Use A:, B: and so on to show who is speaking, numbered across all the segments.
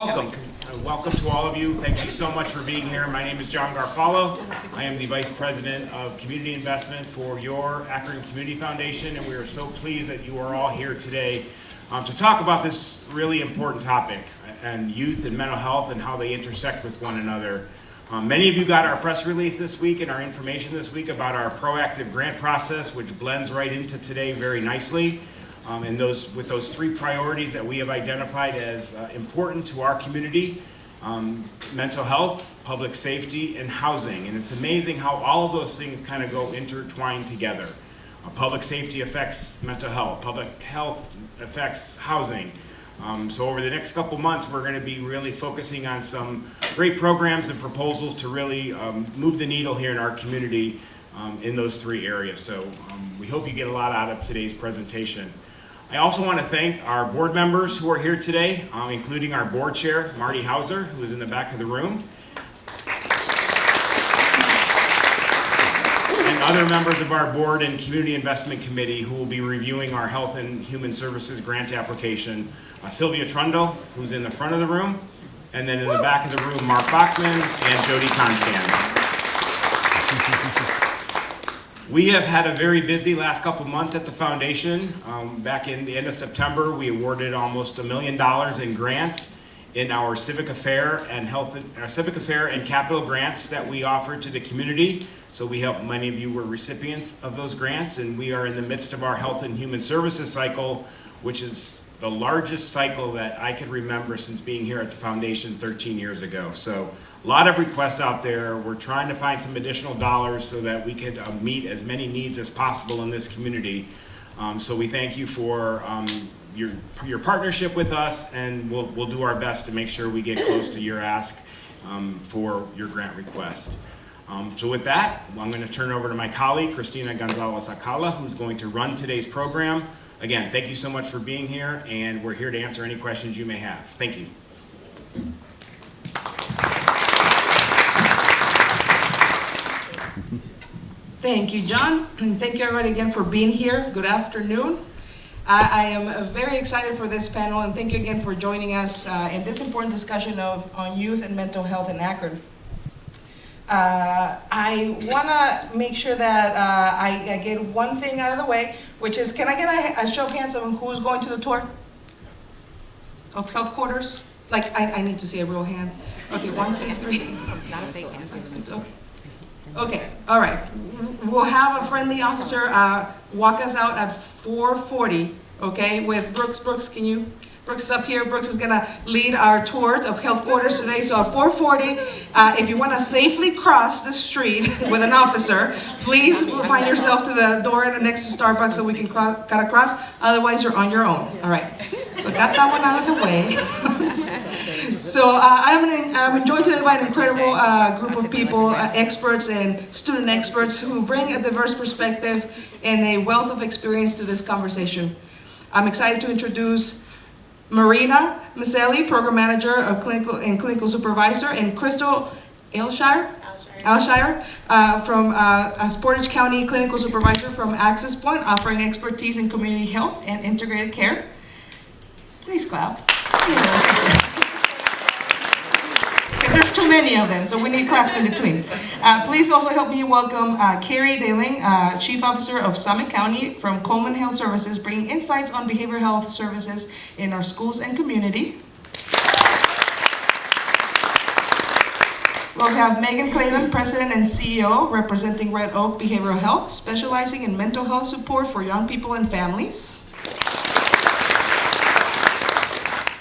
A: Welcome to all of you. Thank you so much for being here. My name is John Garfalo. I am the Vice President of Community Investment for your Akron Community Foundation, and we are so pleased that you are all here today to talk about this really important topic, and youth and mental health and how they intersect with one another. Many of you got our press release this week and our information this week about our proactive grant process, which blends right into today very nicely. And with those three priorities that we have identified as important to our community: mental health, public safety, and housing. And it's amazing how all of those things kind of go intertwined together. Public safety affects mental health. Public health affects housing. So over the next couple months, we're going to be really focusing on some great programs and proposals to really move the needle here in our community in those three areas. So we hope you get a lot out of today's presentation. I also want to thank our board members who are here today, including our board chair, Marty Hauser, who is in the back of the room, and other members of our board and community investment committee who will be reviewing our health and human services grant application. Sylvia Trundle, who's in the front of the room, and then in the back of the room, Mark Bachman and Jody Constant. We have had a very busy last couple months at the foundation. Back in the end of September, we awarded almost $1 million in grants in our civic affair and capital grants that we offered to the community. So many of you were recipients of those grants, and we are in the midst of our health and human services cycle, which is the largest cycle that I could remember since being here at the foundation 13 years ago. So a lot of requests out there. We're trying to find some additional dollars so that we could meet as many needs as possible in this community. So we thank you for your partnership with us, and we'll do our best to make sure we get close to your ask for your grant request. So with that, I'm going to turn over to my colleague, Cristina Gonzalez-Acala, who's going to run today's program. Again, thank you so much for being here, and we're here to answer any questions you may have. Thank you.
B: Thank you, John, and thank you everybody again for being here. Good afternoon. I am very excited for this panel, and thank you again for joining us in this important discussion on youth and mental health in Akron. I want to make sure that I get one thing out of the way, which is, can I get a show of hands on who's going to the tour of health quarters? Like, I need to see a real hand. Okay, 1, 2, 3.
C: Not a fake hand.
B: 5, 6, okay. Okay, all right. We'll have a friendly officer walk us out at 4:40, okay, with Brooks. Brooks is up here. Brooks is gonna lead our tour of health quarters today. So at 4:40, if you wanna safely cross the street with an officer, please find yourself to the door next to Starbucks so we can cut across. Otherwise, you're on your own. All right. So got that one out of the way. So I'm enjoying to invite an incredible group of people, experts and student experts who bring a diverse perspective and a wealth of experience to this conversation. I'm excited to introduce Marina Miceli, Program Manager of Clinical Supervisor, and Crystal Aleshire from as Portage County Clinical Supervisor from AxessPointe, offering expertise in community health and integrated care. Please clap. Because there's too many of them, so we need claps in between. Please also help me welcome Keri Deyling, Chief Officer of Summit County from Coleman Health Services, bringing insights on behavioral health services in our schools and community. We also have Megan Kleidon, President and CEO, representing Red Oak Behavioral Health, specializing in mental health support for young people and families.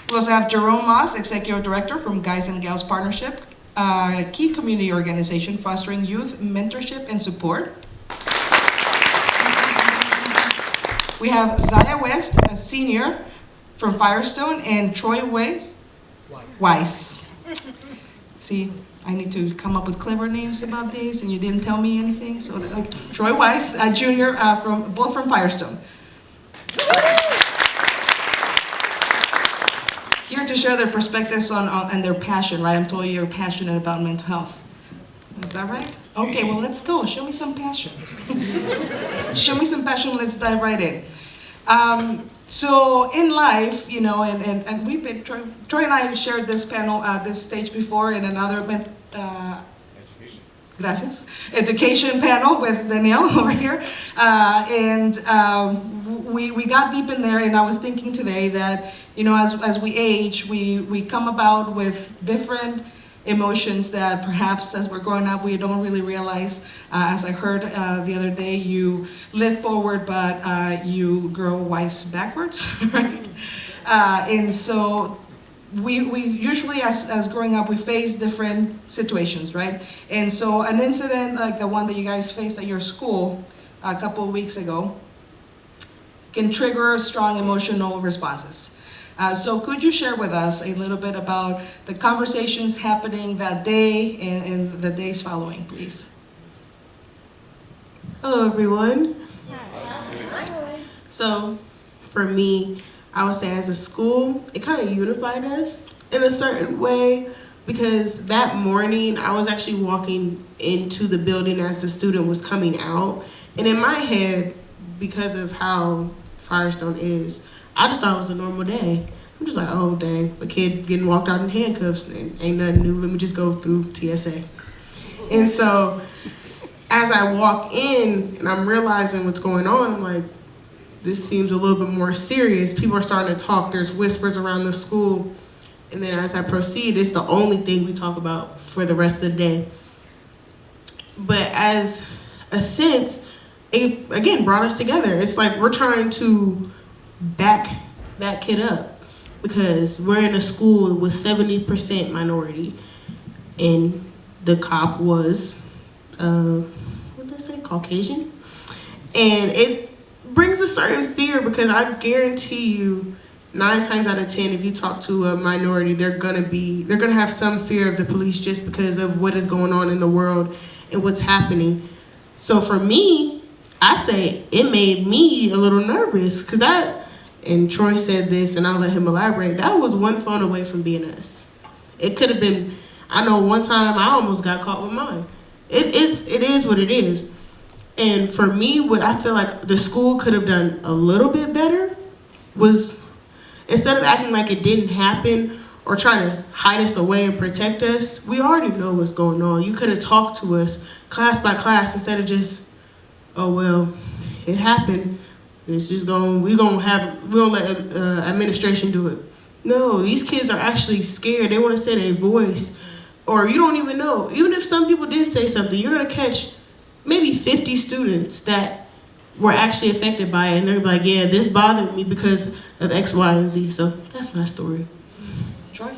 B: We also have Jerome Moss, Executive Director from Guys and Gals Partnership, a key community organization fostering youth mentorship and support. We have Xyia West, a senior from Firestone, and Troy Weiss. See, I need to come up with clever names about these, and you didn't tell me anything. So, Troy Weiss, a junior, both from Firestone. Here to share their perspectives on and their passion, right? I'm told you're passionate about mental health. Is that right? Okay, well, let's go. Show me some passion. Show me some passion. Let's dive right in. So in life, you know, and we've been, Troy and I have shared this panel, this stage before in another gracias, education panel with Danielle over here. We got deep in there, and I was thinking today that, you know, as we age, we come about with different emotions that perhaps as we're growing up we don't really realize. As I heard the other day, you live forward but you grow Weiss backwards, right? And so we usually as growing up we face different situations, right? And so an incident like the one that you guys faced at your school a couple of weeks ago can trigger strong emotional responses. So could you share with us a little bit about the conversations happening that day and the days following, please?
C: Hello, everyone. Hi. So, for me, I would say as a school, it kind of unified us in a certain way, because that morning I was actually walking into the building as the student was coming out. And in my head, because of how Firestone is, I just thought it was a normal day. I'm just like, oh dang, a kid getting walked out in handcuffs and ain't nothing new, let me just go through TSA. And so as I walk in and I'm realizing what's going on, I'm like, this seems a little bit more serious. People are starting to talk, there's whispers around the school. And then as I proceed, it's the only thing we talk about for the rest of the day. But as a sense, it again brought us together. It's like we're trying to back that kid up because we're in a school with 70% minority, and the cop was, what did I say, Caucasian? And it brings a certain fear because I guarantee you 9 times out of 10, if you talk to a minority, they're gonna have some fear of the police just because of what is going on in the world and what's happening. So for me, I say it made me a little nervous because that, and Troy said this and I'll let him elaborate, that was one phone away from being us. It could have been, I know one time I almost got caught with mine. It is what it is. And for me, what I feel like the school could have done a little bit better was, instead of acting like it didn't happen or trying to hide us away and protect us, we already know what's going on. You could have talked to us class by class instead of just, oh, well, it happened. It's just we don't let administration do it. No, these kids are actually scared. They want to say their voice. Or you don't even know. Even if some people did say something, you're going to catch maybe 50 students that were actually affected by it. And they're like, yeah, this bothered me because of X, Y, and Z. So that's my story.
B: Troy?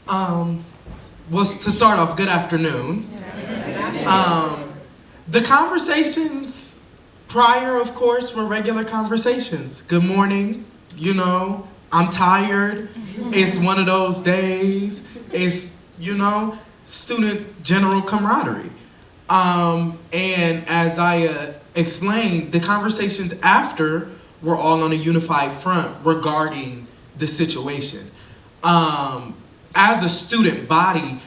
D: Well, to start off, good afternoon. The conversations prior, of course, were regular conversations. Good morning, you know, I'm tired. It's one of those days. It's, you know, student general camaraderie. And as I explained, the conversations after were all on a unified front regarding the situation. As a student body,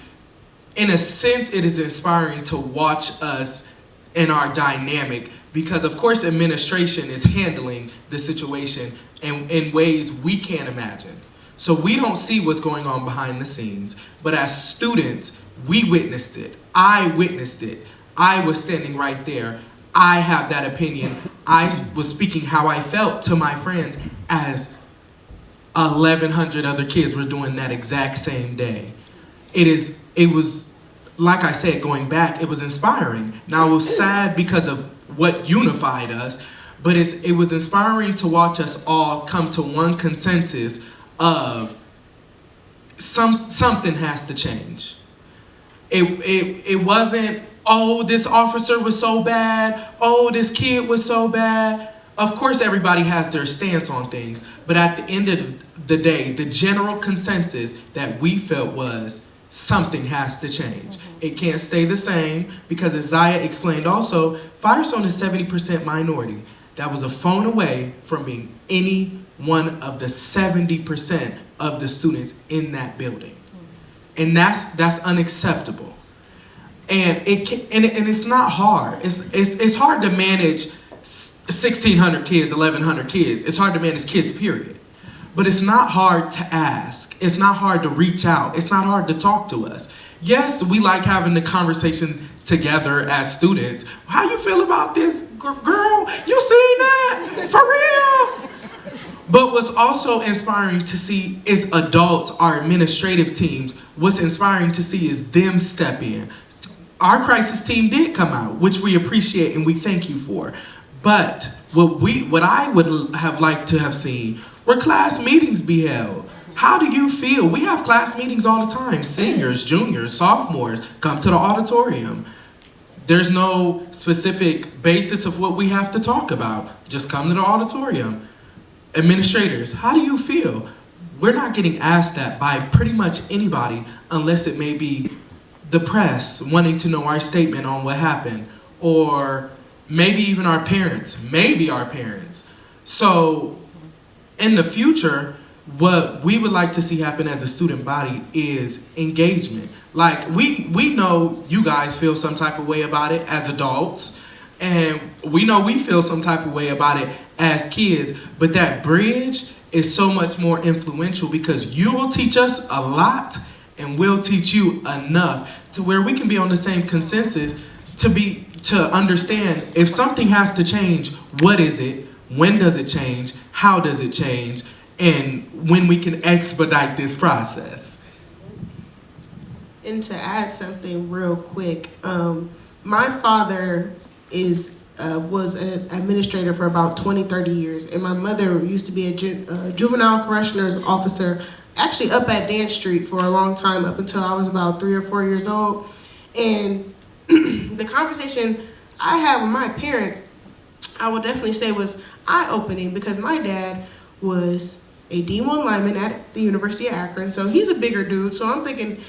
D: in a sense, it is inspiring to watch us in our dynamic because, of course, administration is handling the situation in ways we can't imagine. So we don't see what's going on behind the scenes, but as students, we witnessed it. I witnessed it. I was standing right there. I have that opinion. I was speaking how I felt to my friends as 1,100 other kids were doing that exact same day. It was, like I said, going back, it was inspiring. Now, it was sad because of what unified us, but it was inspiring to watch us all come to one consensus of something has to change. It wasn't, oh, this officer was so bad, oh, this kid was so bad. Of course, everybody has their stance on things, but at the end of the day, the general consensus that we felt was something has to change. It can't stay the same because, as Xyia explained also, Firestone is 70% minority. That was a phone away from being any one of the 70% of the students in that building. And that's unacceptable. And it's not hard. It's hard to manage 1,600 kids, 1,100 kids. It's hard to manage kids, period. But it's not hard to ask. It's not hard to reach out. It's not hard to talk to us. Yes, we like having the conversation together as students. How you feel about this, girl? You seen that? For real? But what's also inspiring to see is adults, our administrative teams. What's inspiring to see is them step in. Our crisis team did come out, which we appreciate and we thank you for. But what I would have liked to have seen were class meetings be held. How do you feel? We have class meetings all the time. Seniors, juniors, sophomores, come to the auditorium. There's no specific basis of what we have to talk about. Just come to the auditorium. Administrators, how do you feel? We're not getting asked that by pretty much anybody unless it may be the press wanting to know our statement on what happened, or maybe even our parents, maybe our parents. So in the future, what we would like to see happen as a student body is engagement. Like we know you guys feel some type of way about it as adults, and we know we feel some type of way about it as kids, but that bridge is so much more influential because you will teach us a lot and we'll teach you enough to where we can be on the same consensus to understand if something has to change, what is it, when does it change, how does it change, and when we can expedite this process.
C: And to add something real quick, my father was an administrator for about 20-30 years, and my mother used to be a juvenile corrections officer, actually up at Dance Street for a long time, up until I was about 3 or 4 years old. And the conversation I had with my parents, I would definitely say was eye-opening, because my dad was a D1 lineman at the University of Akron, so he's a bigger dude. So I'm thinking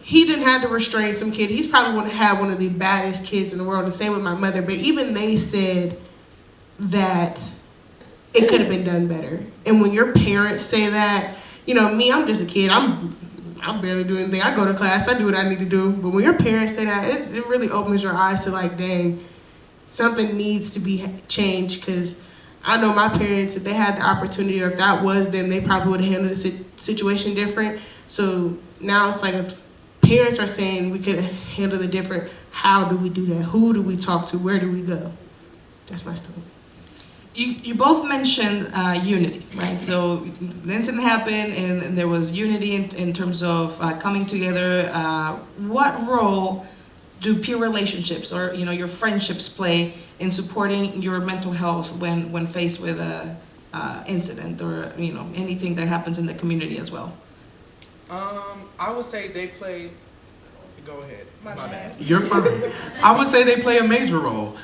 C: he didn't have to restrain some kid. He's probably going to have one of the baddest kids in the world, and same with my mother. But even they said that it could have been done better. And when your parents say that, you know, me, I'm just a kid. I barely do anything. I go to class, I do what I need to do. But when your parents say that, it really opens your eyes to like, dang, something needs to be changed. Because I know my parents, if they had the opportunity, or if that was them, they probably would have handled the situation different. So now it's like, if parents are saying we could handle it different, how do we do that? Who do we talk to? Where do we go? That's my story.
B: You both mentioned unity, right? So the incident happened, and there was unity in terms of coming together. What role do peer relationships or your friendships play in supporting your mental health when faced with a incident or anything that happens in the community as well?
D: I would say they play. Go ahead.
C: My bad.
D: You're fine. I would say they play a major role.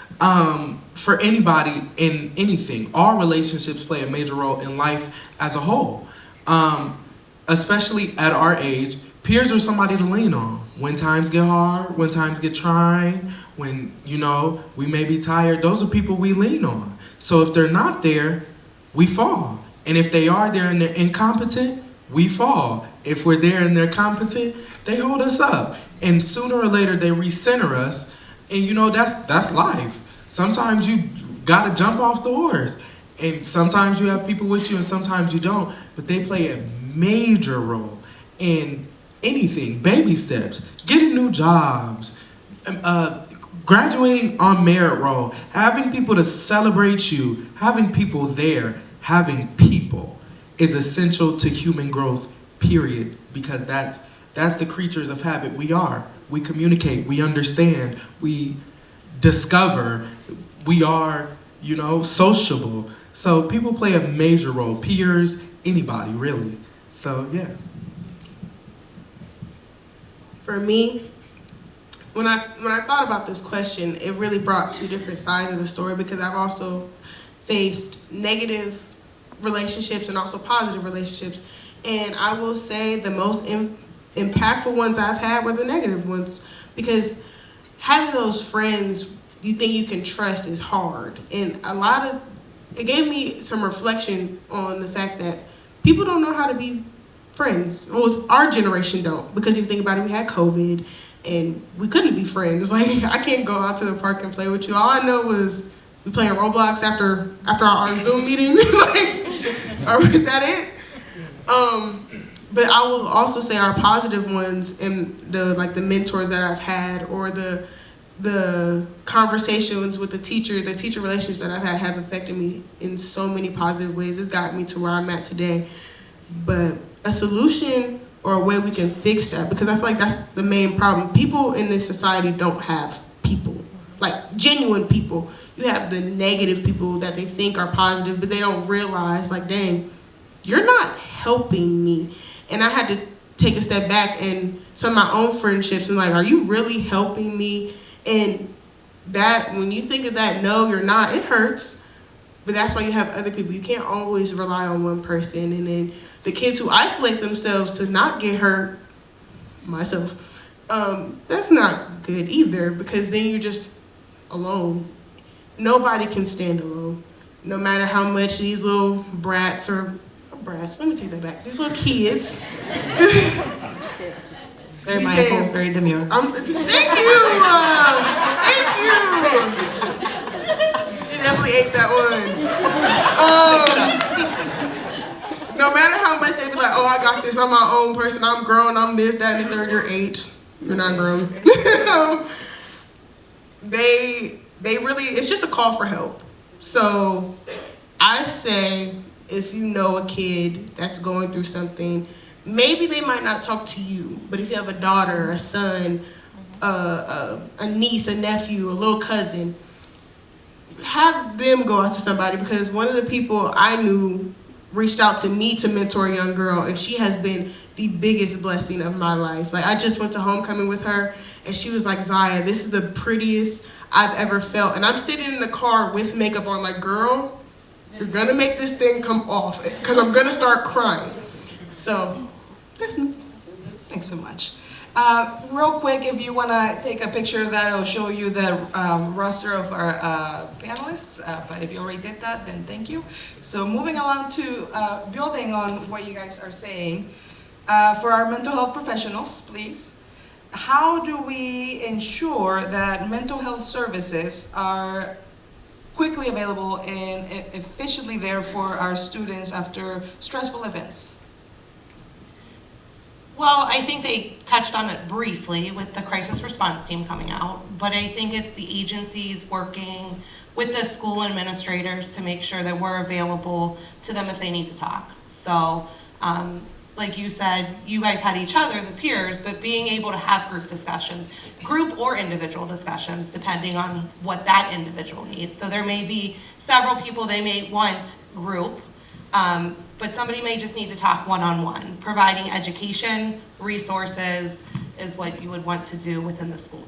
D: For anybody in anything, all relationships play a major role in life as a whole. Especially at our age, peers are somebody to lean on. When times get hard, when times get trying, when, we may be tired, those are people we lean on. So if they're not there, we fall. And if they are there and they're incompetent, we fall. If we're there and they're competent, they hold us up. And sooner or later, they recenter us. And that's life. Sometimes you gotta jump off the horse. And sometimes you have people with you and sometimes you don't. But they play a major role in anything. Baby steps, getting new jobs, graduating on merit roll, having people to celebrate you, having people there, having people is essential to human growth, period. Because that's the creatures of habit we are. We communicate, we understand, we discover, we are, sociable. So people play a major role, peers, anybody really. So yeah.
C: For me, when I thought about this question, it really brought two different sides of the story, because I've also faced negative relationships and also positive relationships. And I will say the most impactful ones I've had were the negative ones, because having those friends you think you can trust is hard. And it gave me some reflection on the fact that people don't know how to be friends. Well, our generation don't, because if you think about it, we had COVID and we couldn't be friends. Like, I can't go out to the park and play with you. All I know was we playing Roblox after our Zoom meeting? Like, or is that it? But I will also say our positive ones and the mentors that I've had, or the conversations with the teacher relationships that I've had have affected me in so many positive ways. It's gotten me to where I'm at today. But a solution or a way we can fix that, because I feel like that's the main problem. People in this society don't have people, like genuine people. You have the negative people that they think are positive, but they don't realize, like, dang, you're not helping me. And I had to take a step back and some of my own friendships and like, are you really helping me? And that, when you think of that, no, you're not, it hurts. But that's why you have other people. You can't always rely on one person. And then the kids who isolate themselves to not get hurt, myself, that's not good either, because then you're just alone. Nobody can stand alone. No matter how much these little brats, let me take that back. These little kids.
B: Very mindful, very demure.
C: Thank you! Thank you! She definitely ate that one. No matter how much they be like, oh, I got this, I'm my own person, I'm grown, I'm this, that, and the third, you're 8. You're not grown. They really, it's just a call for help. So I say, if you know a kid that's going through something, maybe they might not talk to you, but if you have a daughter, a son, a niece, a nephew, a little cousin, have them go out to somebody, because one of the people I knew reached out to me to mentor a young girl, and she has been the biggest blessing of my life. Like, I just went to homecoming with her, and she was like, Xyia, this is the prettiest I've ever felt. And I'm sitting in the car with makeup on, like, girl, you're gonna make this thing come off, because I'm gonna start crying. So, that's me.
B: Thanks so much. Real quick, if you want to take a picture of that, I'll show you the roster of our panelists. But if you already did that, then thank you. So moving along to building on what you guys are saying, for our mental health professionals, please, how do we ensure that mental health services are quickly available and efficiently there for our students after stressful events?
E: Well, I think they touched on it briefly with the crisis response team coming out, but I think it's the agencies working with the school administrators to make sure that we're available to them if they need to talk. So, like you said, you guys had each other, the peers, but being able to have group discussions, group or individual discussions, depending on what that individual needs. So there may be several people, they may want group, but somebody may just need to talk one-on-one. Providing education, resources is what you would want to do within the school.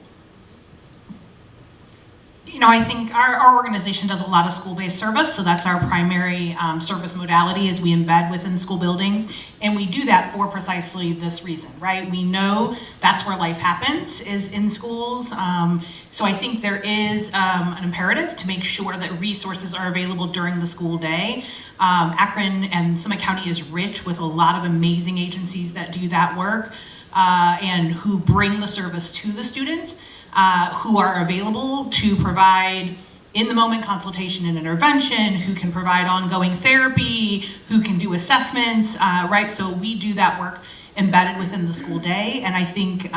F: You know, I think our organization does a lot of school-based service, so that's our primary service modality is we embed within school buildings, and we do that for precisely this reason, right? We know that's where life happens, is in schools, so I think there is an imperative to make sure that resources are available during the school day. Akron and Summit County is rich with a lot of amazing agencies that do that work and who bring the service to the students. Who are available to provide in-the-moment consultation and intervention, who can provide ongoing therapy, who can do assessments, right? So we do that work embedded within the school day, and I think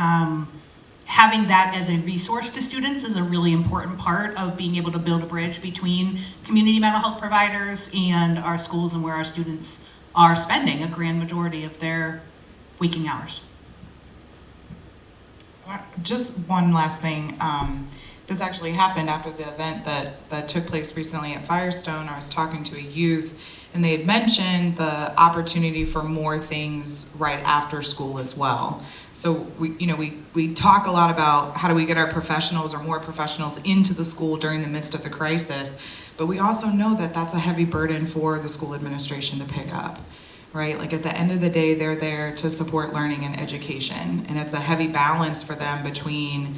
F: having that as a resource to students is a really important part of being able to build a bridge between community mental health providers and our schools and where our students are spending a grand majority of their waking hours.
G: Just one last thing. This actually happened after the event that took place recently at Firestone. I was talking to a youth, and they had mentioned the opportunity for more things right after school as well. So we talk a lot about how do we get our professionals or more professionals into the school during the midst of the crisis, but we also know that that's a heavy burden for the school administration to pick up. Right? Like at the end of the day, they're there to support learning and education. And it's a heavy balance for them between,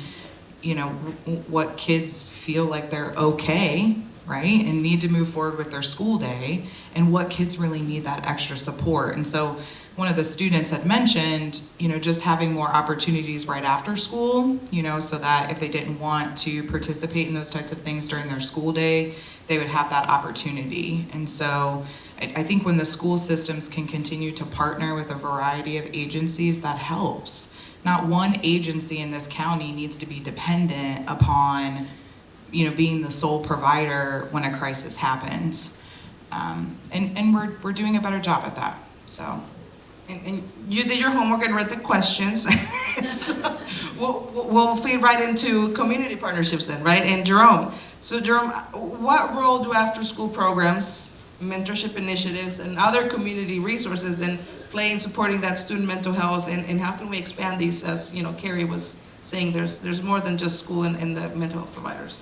G: what kids feel like they're okay, right? And need to move forward with their school day, and what kids really need that extra support. And so one of the students had mentioned, just having more opportunities right after school, so that if they didn't want to participate in those types of things during their school day, they would have that opportunity. And so I think when the school systems can continue to partner with a variety of agencies, that helps. Not one agency in this county needs to be dependent upon, being the sole provider when a crisis happens. And we're doing a better job at that, so.
B: And you did your homework and read the questions. So we'll feed right into community partnerships then, right? And Jerome. So Jerome, what role do after-school programs, mentorship initiatives, and other community resources then play in supporting that student mental health? And how can we expand these, as Keri was saying, there's more than just school and the mental health providers.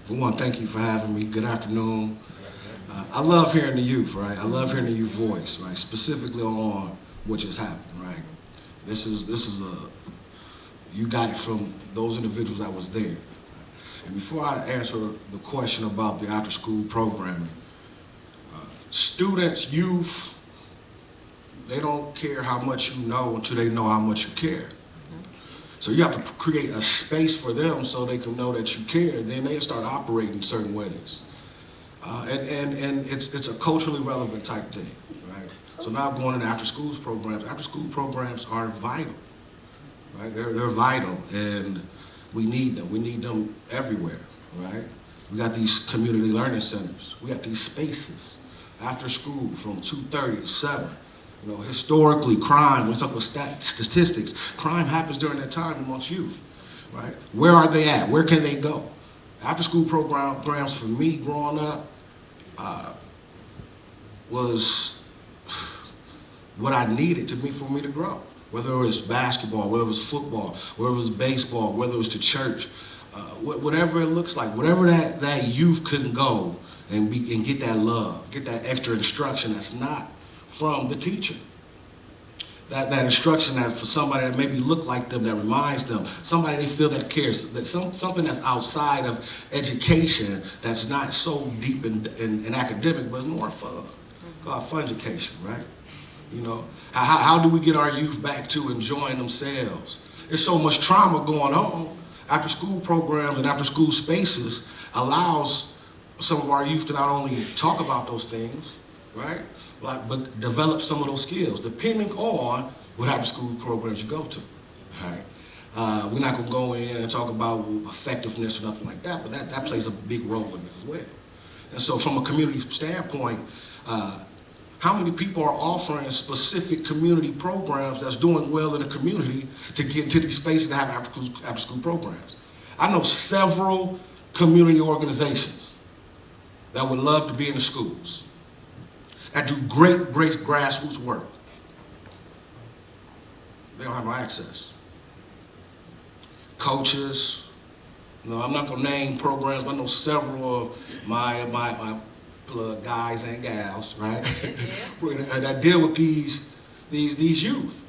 H: For one, thank you for having me. Good afternoon. I love hearing the youth, right? I love hearing the youth voice, right? Specifically on what just happened, right? This is you got it from those individuals that was there. Right? And before I answer the question about the after-school programming, students, youth, they don't care how much you know until they know how much you care. So you have to create a space for them so they can know that you care. Then they start operating certain ways. And it's a culturally relevant type thing, right? So now going into after-school programs are vital, right? They're vital, and we need them. We need them everywhere, right? We got these community learning centers. We got these spaces after school from 2:30 to 7. Historically, crime, when we talk about statistics, crime happens during that time amongst youth, right? Where are they at? Where can they go? After-school programs for me growing up was what I needed for me to grow. Whether it was basketball, whether it was football, whether it was baseball, whether it was to church, whatever it looks like, whatever that youth couldn't go and get that love, get that extra instruction that's not from the teacher. That instruction that's for somebody that maybe look like them, that reminds them, somebody they feel that cares, that something that's outside of education, that's not so deep in academic, but more fun, fun education, right? How do we get our youth back to enjoying themselves? There's so much trauma going on. After school programs and after school spaces allows some of our youth to not only talk about those things, right? But develop some of those skills, depending on what after school programs you go to, right? We're not gonna go in and talk about effectiveness or nothing like that, but that plays a big role in it as well. And so from a community standpoint, how many people are offering specific community programs that's doing well in the community to get into these spaces that have after school programs? I know several community organizations that would love to be in the schools, that do great grassroots work. They don't have no access. Coaches, I'm not gonna name programs, but I know several of my guys and gals, right? that deal with these youth.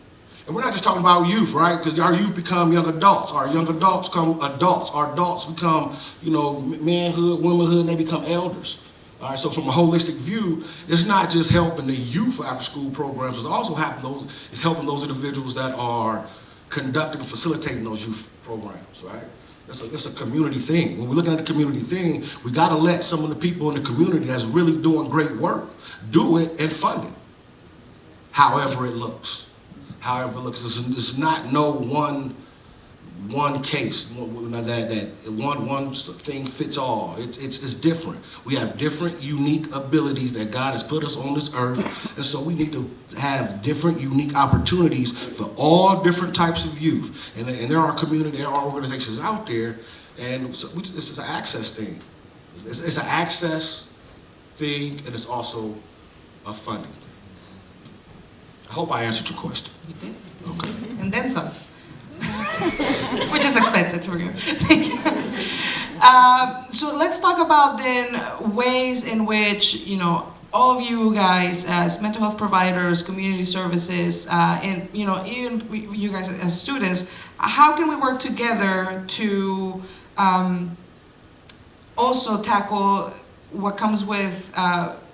H: And we're not just talking about youth, right? Because our youth become young adults. Our young adults become adults. Our adults become, manhood, womanhood, and they become elders. All right, so from a holistic view, it's not just helping the youth after-school programs, it's also helping those individuals that are conducting and facilitating those youth programs, right? It's a community thing. When we're looking at the community thing, we got to let some of the people in the community that's really doing great work do it and fund it. However it looks. It's not no one case, that one thing fits all. It's different. We have different unique abilities that God has put us on this earth, and so we need to have different unique opportunities for all different types of youth. And there are organizations out there, and so this is an access thing. It's an access thing, and it's also a funding thing. I hope I answered your question.
B: You did.
H: Okay.
B: And then some. Which is expected. Thank you. So let's talk about then ways in which, all of you guys as mental health providers, community services, and, even you guys as students, how can we work together to also tackle what comes with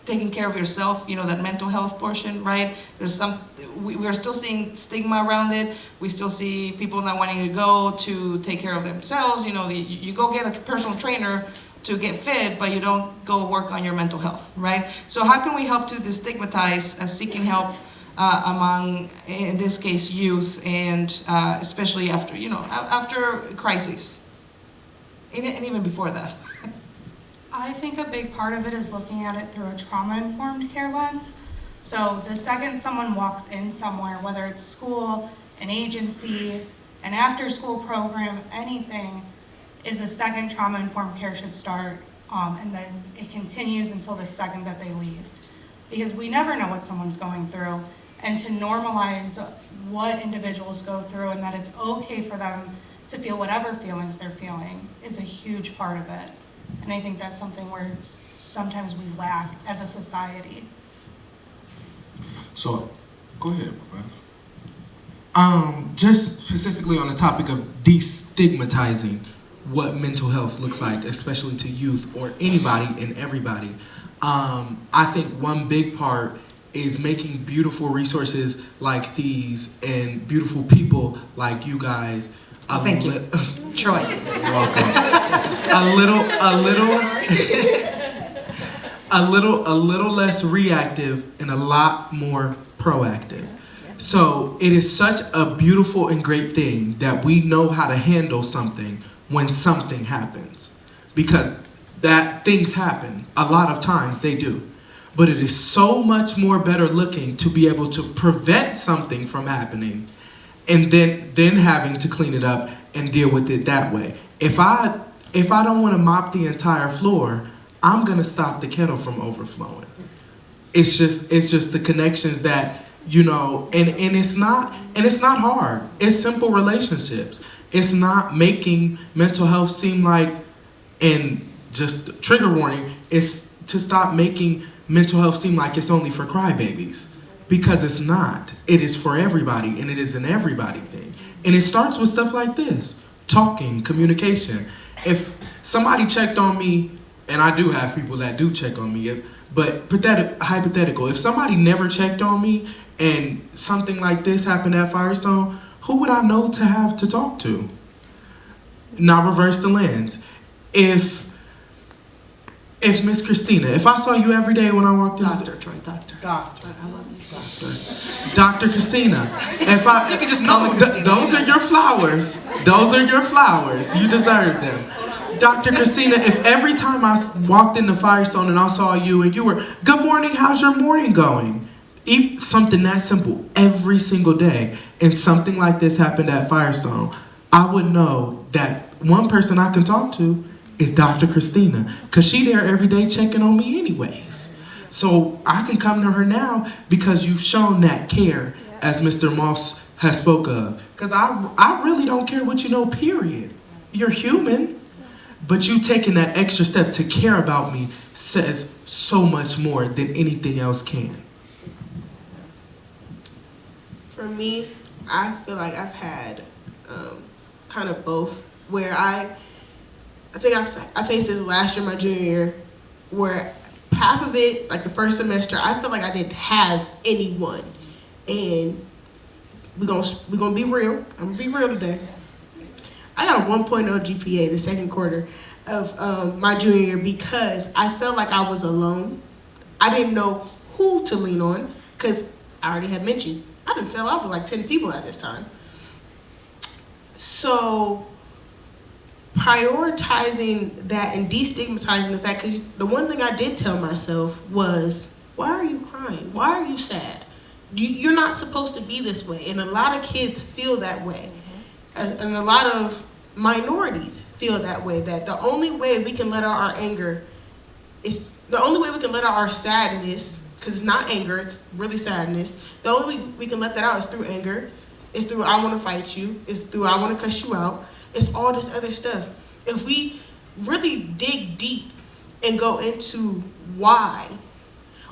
B: taking care of yourself, that mental health portion, right? We're still seeing stigma around it. We still see people not wanting to go to take care of themselves. You go get a personal trainer to get fit, but you don't go work on your mental health, right? So how can we help to destigmatize seeking help among, in this case, youth, and especially after, after crisis, and even before that?
E: I think a big part of it is looking at it through a trauma-informed care lens. So the second someone walks in somewhere, whether it's school, an agency, an after-school program, anything, is the second trauma-informed care should start, and then it continues until the second that they leave. Because we never know what someone's going through, and to normalize what individuals go through and that it's okay for them to feel whatever feelings they're feeling is a huge part of it. And I think that's something where sometimes we lack as a society.
H: So, go ahead, my brother.
D: Just specifically on the topic of destigmatizing what mental health looks like, especially to youth or anybody and everybody. I think one big part is making beautiful resources like these and beautiful people like you guys.
B: Thank you, Troy.
D: You're welcome. a little less reactive and a lot more proactive. So it is such a beautiful and great thing that we know how to handle something when something happens, because that things happen. A lot of times they do. But it is so much more better looking to be able to prevent something from happening and then having to clean it up and deal with it that way. If I don't want to mop the entire floor, I'm gonna stop the kettle from overflowing. It's just the connections that, and it's not hard. It's simple relationships. It's not making mental health seem like, and just trigger warning, is to stop making mental health seem like it's only for crybabies. Because it's not. It is for everybody, and it is an everybody thing. And it starts with stuff like this: talking, communication. If somebody checked on me, and I do have people that do check on me, but hypothetical, if somebody never checked on me and something like this happened at Firestone, who would I know to have to talk to? Now reverse the lens. If Miss Christina, if I saw you every day when I walked in
B: Doctor, Troy, doctor. Doctor, I love you, doctor.
D: Dr. Christina,
B: You can just call me Christina.
D: Those are your flowers. Those are your flowers. You deserve them. Dr. Christina, if every time I walked into Firestone and I saw you and you were, "Good morning, how's your morning going?" Something that simple every single day, and something like this happened at Firestone, I would know that one person I can talk to is Dr. Christina, because she there every day checking on me anyways. So I can come to her now because you've shown that care, as Mr. Moss has spoke of. Because I really don't care what you know, period. You're human. But you taking that extra step to care about me says so much more than anything else can.
C: For me, I feel like I've had kind of both, where I think I faced this last year, my junior year, where half of it, like the first semester, I felt like I didn't have anyone. And we're gonna be real. I'm gonna be real today. I got a 1.0 GPA the second quarter of my junior year because I felt like I was alone. I didn't know who to lean on because I already had mentioned I didn't fail out with like 10 people at this time. So prioritizing that and destigmatizing the fact, because the one thing I did tell myself was, why are you crying? Why are you sad? You're not supposed to be this way. And a lot of kids feel that way. And a lot of minorities feel that way, that the only way we can let out our anger is, the only way we can let out our sadness, because it's not anger, it's really sadness. The only way we can let that out is through anger. It's through I want to fight you. It's through I want to cuss you out. It's all this other stuff. If we really dig deep and go into why,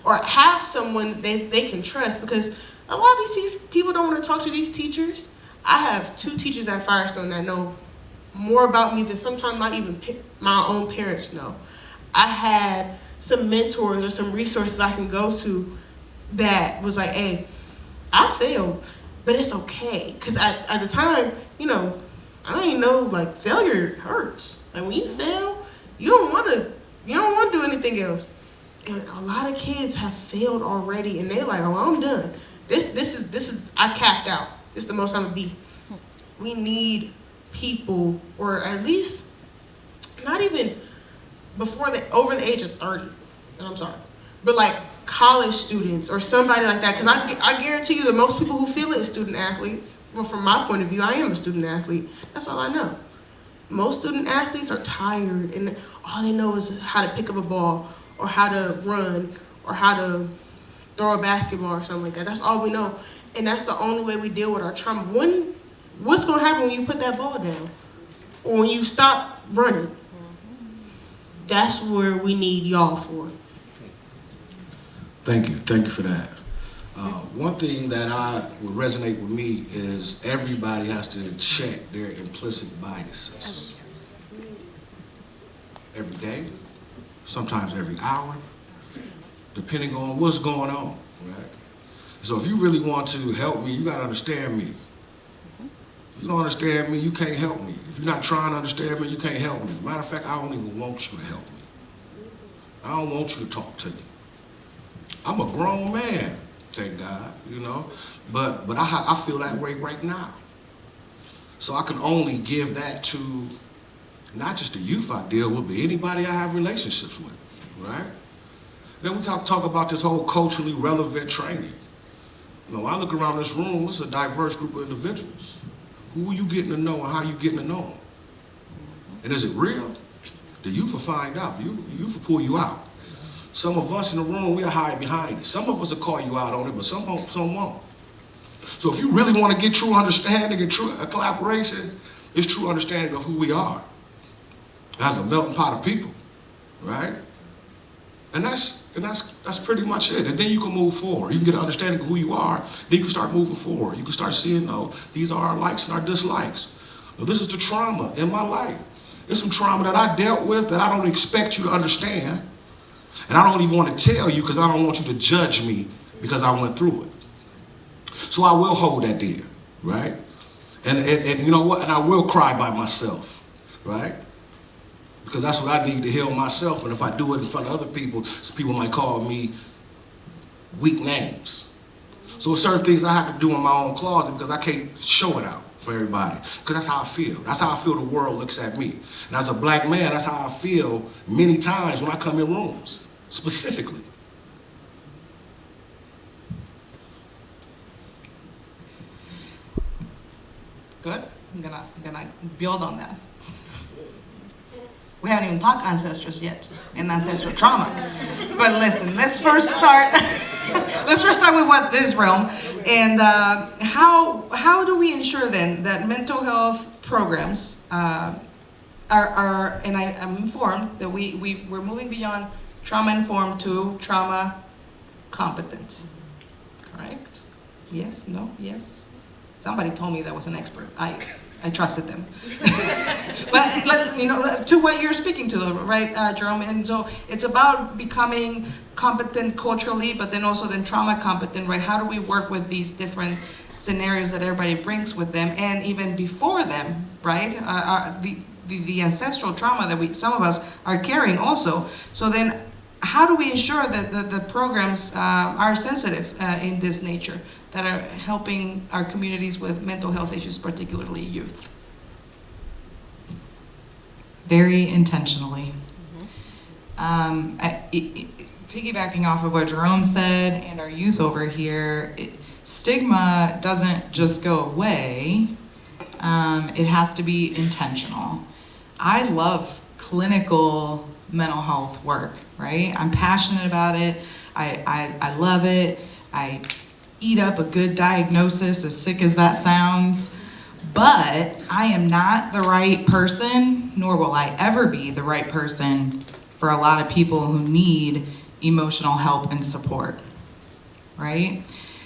C: or have someone they can trust, because a lot of these people don't want to talk to these teachers. I have 2 teachers at Firestone that know more about me than sometimes not even my own parents know. I had some mentors or some resources I can go to that was like, hey, I failed, but it's okay. Because at the time, you know, I don't even know, like, failure hurts. Like, when you fail, you don't want to do anything else. And a lot of kids have failed already, and they're like, oh, I'm done. This is I capped out. This is the most I'm gonna be. We need people, or at least not even over the age of 30. I'm sorry, but like college students or somebody like that. Because I guarantee you that most people who feel it is student athletes. Well, from my point of view, I am a student athlete. That's all I know. Most student athletes are tired, and all they know is how to pick up a ball, or how to run, or how to throw a basketball or something like that. That's all we know. And that's the only way we deal with our trauma. What's gonna happen when you put that ball down? Or when you stop running? That's where we need y'all for.
H: Thank you for that. One thing that would resonate with me is everybody has to check their implicit biases. Every day, sometimes every hour, depending on what's going on, right? So if you really want to help me, you gotta understand me. If you don't understand me, you can't help me. If you're not trying to understand me, you can't help me. Matter of fact, I don't even want you to help me. I don't want you to talk to me. I'm a grown man, thank God, you know, but I feel that way right now. So I can only give that to not just the youth I deal with, but anybody I have relationships with, right? Then we talk about this whole culturally relevant training. You know, when I look around this room, it's a diverse group of individuals. Who are you getting to know and how you getting to know them? And is it real? The youth will find out. The youth will pull you out. Some of us in the room, we'll hide behind it. Some of us will call you out on it, but some won't. So if you really want to get true understanding and true collaboration, it's true understanding of who we are as a melting pot of people, right? And that's pretty much it. And then you can move forward. You can get an understanding of who you are. Then you can start moving forward. You can start seeing, these are our likes and our dislikes. This is the trauma in my life. There's some trauma that I dealt with that I don't expect you to understand. And I don't even want to tell you because I don't want you to judge me because I went through it. So I will hold that there, right? And you know what? And I will cry by myself, right? Because that's what I need to heal myself. And if I do it in front of other people, people might call me weak names. So there's certain things I have to do in my own closet because I can't show it out for everybody. Because that's how I feel. That's how I feel the world looks at me. And as a black man, that's how I feel many times when I come in rooms, specifically.
B: Good. I'm gonna build on that. We haven't even talked ancestors yet and ancestral trauma. But listen, let's first start with what this realm and how do we ensure then that mental health programs are and I'm informed that we're moving beyond trauma informed to trauma competent. Correct? Yes? No? Yes? Somebody told me that was an expert. I trusted them. But to what you're speaking to, right, Jerome? And so it's about becoming competent culturally, but then also then trauma competent, right? How do we work with these different scenarios that everybody brings with them, and even before them, right? The ancestral trauma that some of us are carrying also. So then, how do we ensure that the programs are sensitive in this nature, that are helping our communities with mental health issues, particularly youth?
G: Very intentionally. Piggybacking off of what Jerome said and our youth over here, stigma doesn't just go away. It has to be intentional. I love clinical mental health work, right? I'm passionate about it. I love it. I eat up a good diagnosis, as sick as that sounds. But I am not the right person, nor will I ever be the right person for a lot of people who need emotional help and support, right?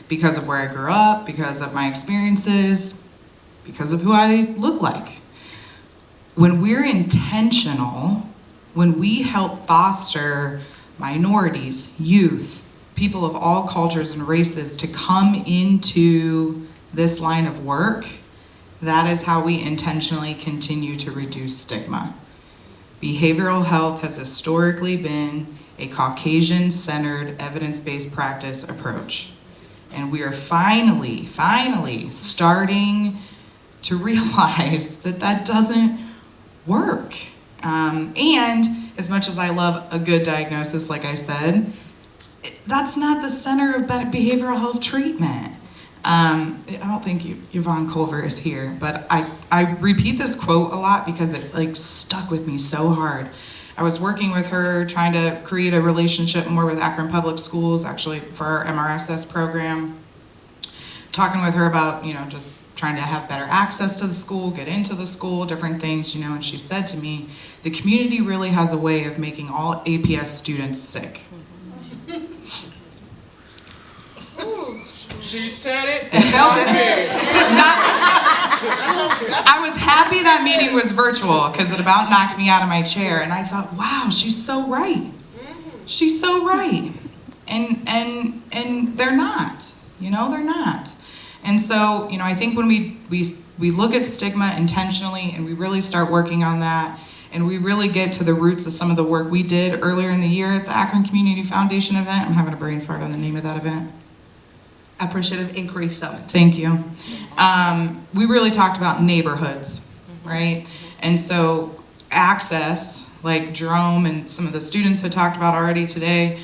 G: Because of where I grew up, because of my experiences, because of who I look like. When we're intentional, when we help foster minorities, youth, people of all cultures and races to come into this line of work, that is how we intentionally continue to reduce stigma. Behavioral health has historically been a Caucasian-centered, evidence-based practice approach. And we are finally starting to realize that that doesn't work. And as much as I love a good diagnosis, like I said, that's not the center of behavioral health treatment. I don't think Yvonne Culver is here, but I repeat this quote a lot because it like stuck with me so hard. I was working with her, trying to create a relationship more with Akron Public Schools, actually for our MRSS program. Talking with her about, just trying to have better access to the school, get into the school, different things, and she said to me, the community really has a way of making all APS students sick.
D: She said it.
G: I felt it. I was happy that meeting was virtual because it about knocked me out of my chair, and I thought, wow, she's so right. She's so right. And they're not. They're not. And so, I think when we look at stigma intentionally and we really start working on that, and we really get to the roots of some of the work we did earlier in the year at the Akron Community Foundation event. I'm having a brain fart on the name of that event.
B: Appreciative Inquiry Summit.
G: Thank you. We really talked about neighborhoods, right? And so access, like Jerome and some of the students had talked about already today,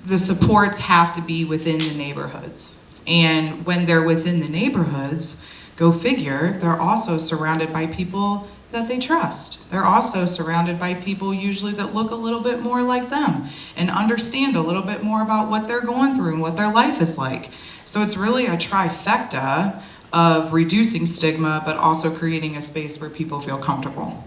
G: the supports have to be within the neighborhoods. And when they're within the neighborhoods, go figure, they're also surrounded by people that they trust. They're also surrounded by people usually that look a little bit more like them and understand a little bit more about what they're going through and what their life is like. So it's really a trifecta of reducing stigma, but also creating a space where people feel comfortable.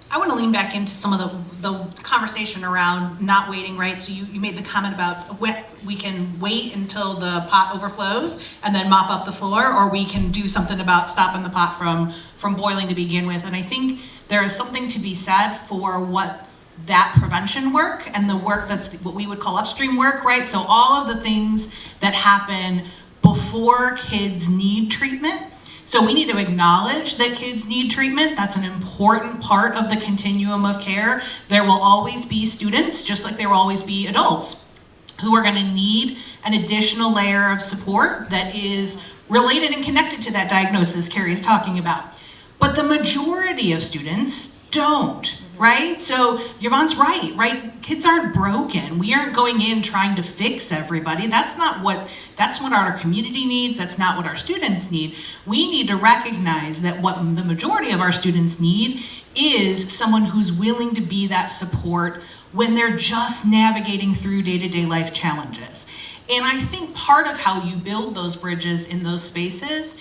F: I want to lean back into some of the conversation around not waiting, right? So you made the comment about we can wait until the pot overflows and then mop up the floor, or we can do something about stopping the pot from boiling to begin with. And I think there is something to be said for what that prevention work and the work that's what we would call upstream work, right? So all of the things that happen before kids need treatment. So we need to acknowledge that kids need treatment. That's an important part of the continuum of care. There will always be students, just like there will always be adults, who are going to need an additional layer of support that is related and connected to that diagnosis Keri is talking about. But the majority of students don't, right? So Yvonne's right? Kids aren't broken. We aren't going in trying to fix everybody. That's what our community needs. That's not what our students need. We need to recognize that what the majority of our students need is someone who's willing to be that support when they're just navigating through day-to-day life challenges. And I think part of how you build those bridges in those spaces,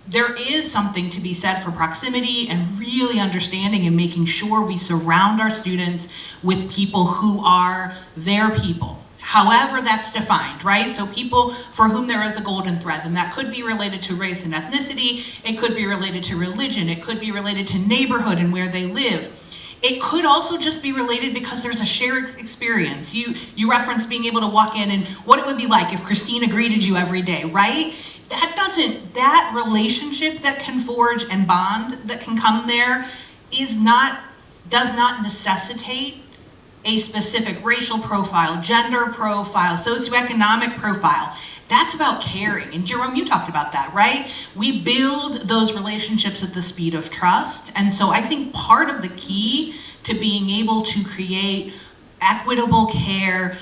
F: there is something to be said for proximity and really understanding and making sure we surround our students with people who are their people, however that's defined, right? So people for whom there is a golden thread, and that could be related to race and ethnicity, it could be related to religion, it could be related to neighborhood and where they live. It could also just be related because there's a shared experience. You referenced being able to walk in and what it would be like if Christina greeted you every day, right? That relationship that can forge and bond that can come there does not necessitate a specific racial profile, gender profile, socioeconomic profile. That's about caring. And Jerome, you talked about that, right? We build those relationships at the speed of trust. And so I think part of the key to being able to create equitable care,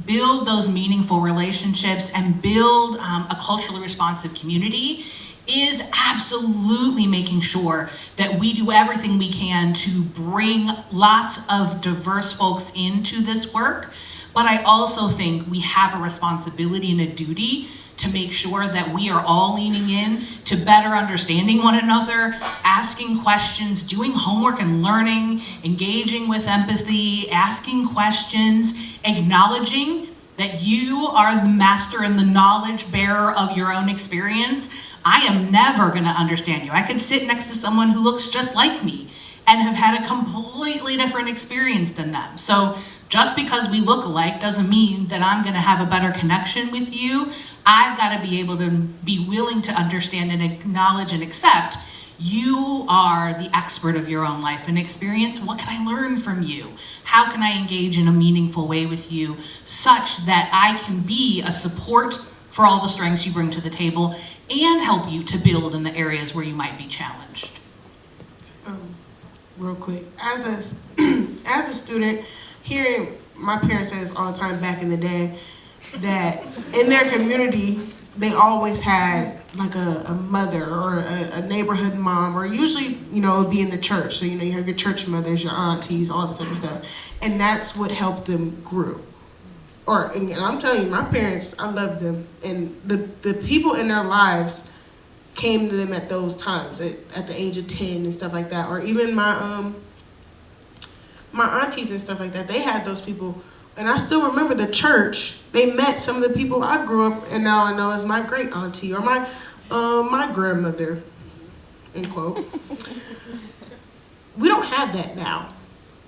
F: build those meaningful relationships, and build a culturally responsive community is absolutely making sure that we do everything we can to bring lots of diverse folks into this work. But I also think we have a responsibility and a duty to make sure that we are all leaning in to better understanding one another, asking questions, doing homework and learning, engaging with empathy, asking questions, acknowledging that you are the master and the knowledge bearer of your own experience. I am never going to understand you. I could sit next to someone who looks just like me, and have had a completely different experience than them. So just because we look alike doesn't mean that I'm gonna have a better connection with you. I've gotta be able to be willing to understand and acknowledge and accept you are the expert of your own life and experience. What can I learn from you? How can I engage in a meaningful way with you such that I can be a support for all the strengths you bring to the table and help you to build in the areas where you might be challenged?
C: Real quick, as a student, hearing my parents say this all the time back in the day, that in their community, they always had like a mother or a neighborhood mom, or usually, you know, it would be in the church. So, you know, you have your church mothers, your aunties, all this other stuff. And that's what helped them grow. And I'm telling you, my parents, I love them. And the people in their lives came to them at those times, at the age of 10 and stuff like that. Or even my aunties and stuff like that, they had those people. And I still remember the church. They met some of the people I grew up and now I know as my great auntie or my grandmother, end quote. We don't have that now.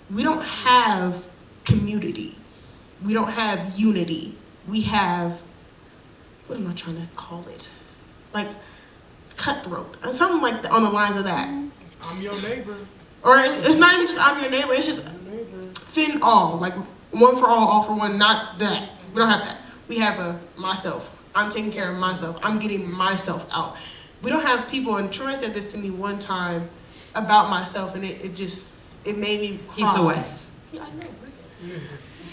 C: We don't have community. We don't have unity. We have, what am I trying to call it? Like cutthroat, something like that, on the lines of that.
D: I'm your neighbor.
C: Or it's not even just I'm your neighbor, it's just thin all, like one for all for one, not that. We don't have that. We have a myself. I'm taking care of myself. I'm getting myself out. We don't have people, and Troy said this to me one time about myself, and it made me cry.
B: He's a Weiss.
C: Yeah, I know.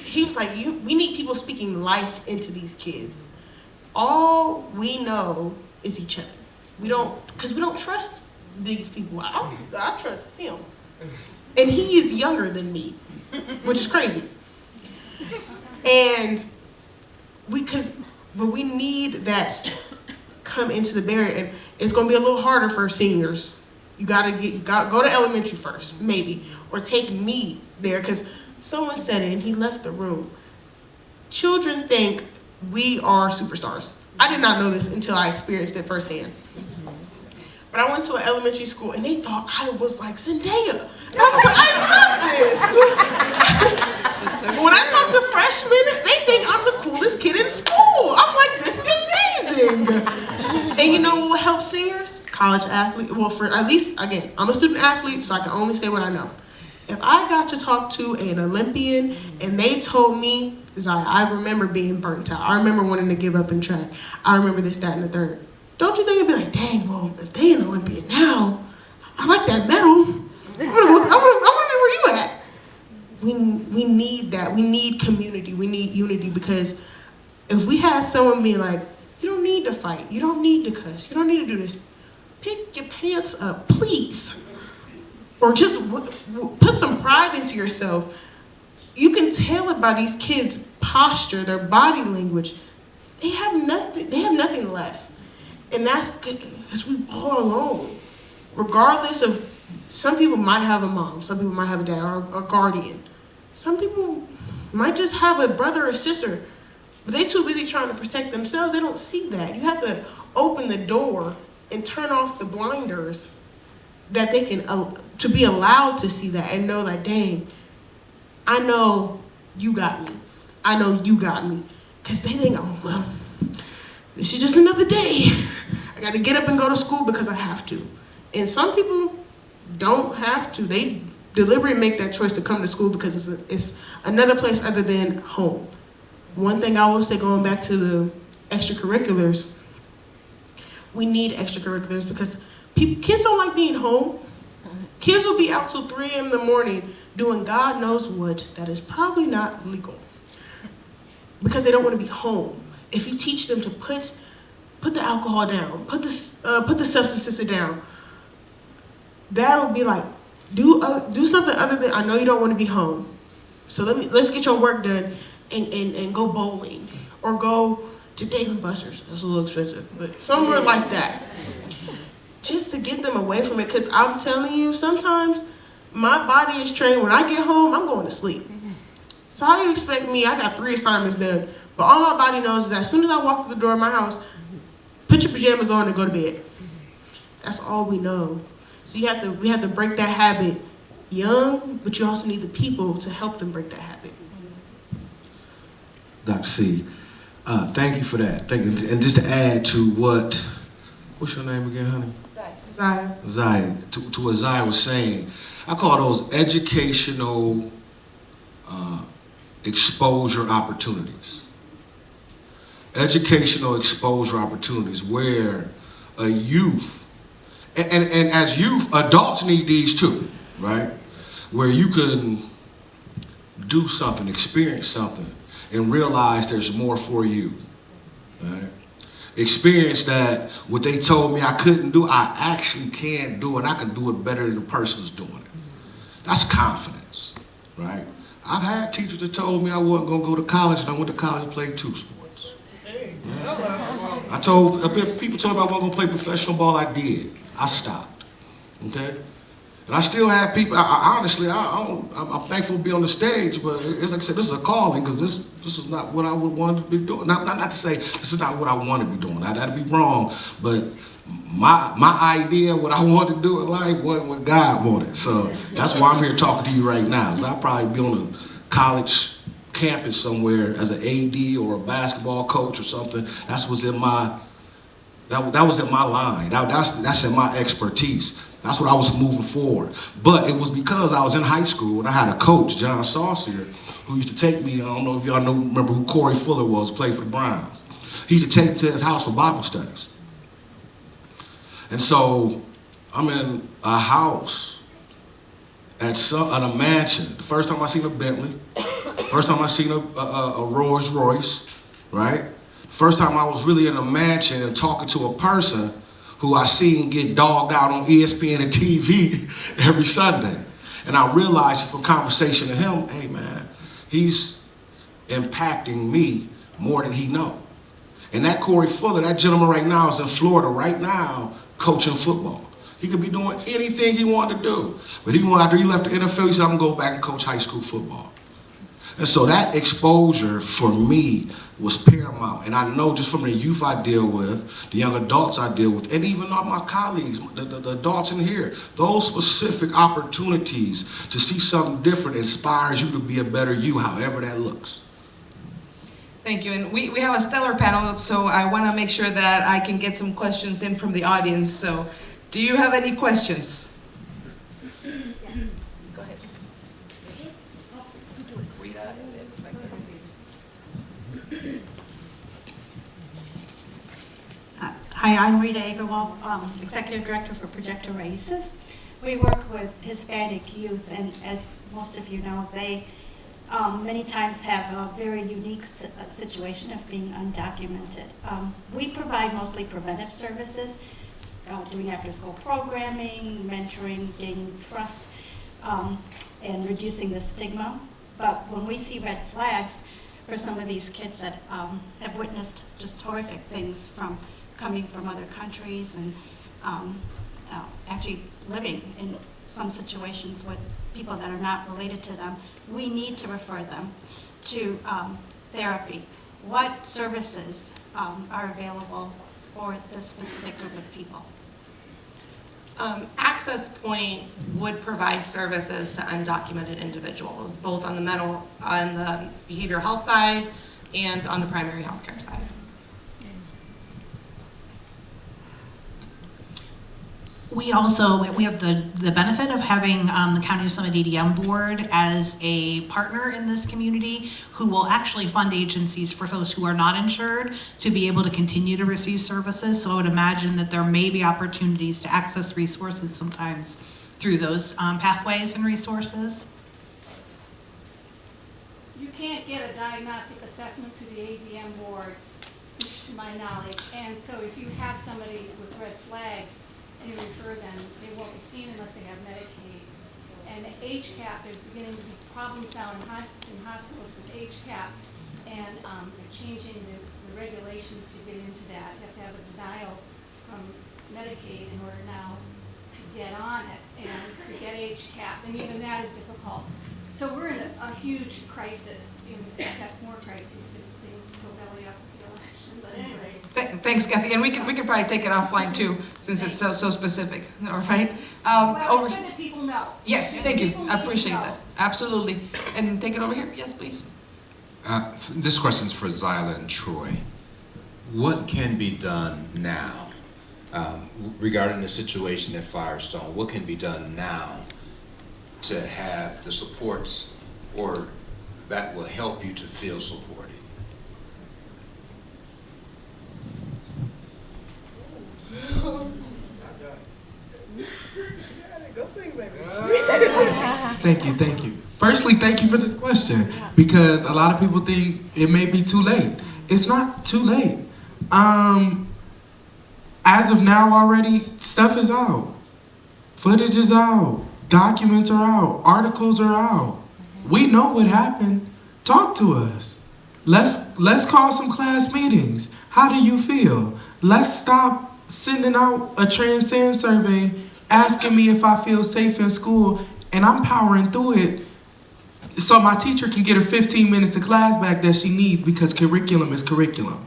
C: He was like, we need people speaking life into these kids. All we know is each other. Because we don't trust these people. I trust him. And he is younger than me, which is crazy. And but we need that come into the barrier, and it's gonna be a little harder for seniors. You gotta go to elementary first, maybe, or take me there, because someone said it and he left the room. Children think we are superstars. I did not know this until I experienced it firsthand. But I went to an elementary school and they thought I was like Zendaya. And I was like, I love this. When I talk to freshmen, they think I'm the coolest kid in school. I'm like, this is amazing. And you know what will help seniors? College athlete. Well, for at least, again, I'm a student athlete, so I can only say what I know. If I got to talk to an Olympian and they told me, I remember being burnt out. I remember wanting to give up in track. I remember this, that, and the third. Don't you think it'd be like, dang, well, if they an Olympian now, I like that medal. I want to be where you at. We need that. We need community. We need unity, because if we had someone being like, you don't need to fight. You don't need to cuss. You don't need to do this. Pick your pants up, please. Or just put some pride into yourself. You can tell it by these kids' posture, their body language. They have nothing left. And that's because we all alone. Regardless of, some people might have a mom, some people might have a dad or a guardian. Some people might just have a brother or sister, but they're too busy trying to protect themselves. They don't see that. You have to open the door and turn off the blinders that they can, to be allowed to see that and know that, dang, I know you got me. I know you got me. Because they think, oh, well, this is just another day. I got to get up and go to school because I have to. And some people don't have to. They deliberately make that choice to come to school because it's another place other than home. One thing I will say, going back to the extracurriculars, we need extracurriculars because kids don't like being home. Kids will be out till 3 a.m. in the morning doing God knows what that is probably not legal because they don't want to be home. If you teach them to put the alcohol down, put the substances down, that'll be like, do something other than, I know you don't want to be home, so let's get your work done and go bowling or go to Dave & Buster's. That's a little expensive, but somewhere like that. Just to get them away from it, because I'm telling you, sometimes my body is trained, when I get home, I'm going to sleep. So how you expect me, I got 3 assignments done, but all my body knows is as soon as I walk through the door of my house, put your pajamas on and go to bed. That's all we know. So we have to break that habit young, but you also need the people to help them break that habit.
H: Dr. C, thank you for that. Thank you. And just to add to what's your name again, honey? Xyia. To what Xyia was saying, I call those educational exposure opportunities. Educational exposure opportunities where a youth, and as youth, adults need these too, right? Where you can do something, experience something, and realize there's more for you, right? Experience that what they told me I couldn't do, I actually can do it. I can do it better than the person who's doing it. That's confidence, right? I've had teachers that told me I wasn't going to go to college, and I went to college and played 2 sports. I told people told me I wasn't going to play professional ball. I did. I stopped. Okay. And I still have people. Honestly, I'm thankful to be on the stage, but it's like I said, this is a calling because this is not what I would want to be doing. Not to say this is not what I want to be doing. That'd be wrong. But my idea, what I wanted to do in life, wasn't what God wanted. So that's why I'm here talking to you right now. Because I'll probably be on a college campus somewhere as an AD or a basketball coach or something. That's what's in my that was in my line. That's in my expertise. That's what I was moving forward. But it was because I was in high school and I had a coach, John Saucier, who used to take me, I don't know if y'all remember who Corey Fuller was, played for the Browns. He used to take me to his house for Bible studies. And so I'm in a house at a mansion. The first time I seen a Bentley, first time I seen a Rolls Royce, right? First time I was really in a mansion and talking to a person who I seen get dogged out on ESPN and TV every Sunday. And I realized from conversation with him, hey man, he's impacting me more than he know. And that Corey Fuller, that gentleman right now is in Florida right now coaching football. He could be doing anything he wanted to do. But after he left the NFL, he said, I'm gonna go back and coach high school football. And so that exposure for me was paramount. And I know just from the youth I deal with, the young adults I deal with, and even all my colleagues, the adults in here, those specific opportunities to see something different inspires you to be a better you, however that looks.
B: Thank you. And we have a stellar panel, so I want to make sure that I can get some questions in from the audience. So do you have any questions? Go ahead.
I: Hi, I'm Rita Agarwal, Executive Director for Project Oasis. We work with Hispanic youth, and as most of you know, they many times have a very unique situation of being undocumented. We provide mostly preventive services, doing after-school programming, mentoring, gaining trust, and reducing the stigma. But when we see red flags for some of these kids that have witnessed just horrific things from coming from other countries and actually living in some situations with people that are not related to them, we need to refer them to therapy. What services are available for this specific group of people?
E: AxessPointe would provide services to undocumented individuals, both on the behavioral health side and on the primary health care side.
F: We have the benefit of having the County of Summit ADM board as a partner in this community who will actually fund agencies for those who are not insured to be able to continue to receive services. So I would imagine that there may be opportunities to access resources sometimes through those pathways and resources.
J: You can't get a diagnostic assessment through the ADM board, to my knowledge. And so if you have somebody with red flags, and you refer them, they won't be seen unless they have Medicaid. And the HCAP, there's beginning to be problems now in hospitals with HCAP, and they're changing the regulations to get into that. You have to have a denial from Medicaid in order now to get on it and to get HCAP, and even that is difficult. So we're in a huge crisis. We've got more crises if things go belly up with the election, but anyway.
B: Thanks, Kathy, and we could probably take it offline too, since it's so specific, all right?
J: Well, it's good that people know.
B: Yes,
J: And
B: thank you,
J: people
B: I
J: need to
B: appreciate
J: know.
B: that, absolutely. And take it over here, yes, please.
K: This question's for Xyia and Troy. What can be done now regarding the situation at Firestone? What can be done now to have the supports or that will help you to feel supported?
C: Go sing, baby.
D: Thank you. Firstly, thank you for this question, because a lot of people think it may be too late. It's not too late. As of now already, stuff is out. Footage is out. Documents are out. Articles are out. We know what happened. Talk to us. Let's call some class meetings. How do you feel? Let's stop sending out a Transcend survey asking me if I feel safe in school, and I'm powering through it so my teacher can get her 15 minutes of class back that she needs, because curriculum is curriculum.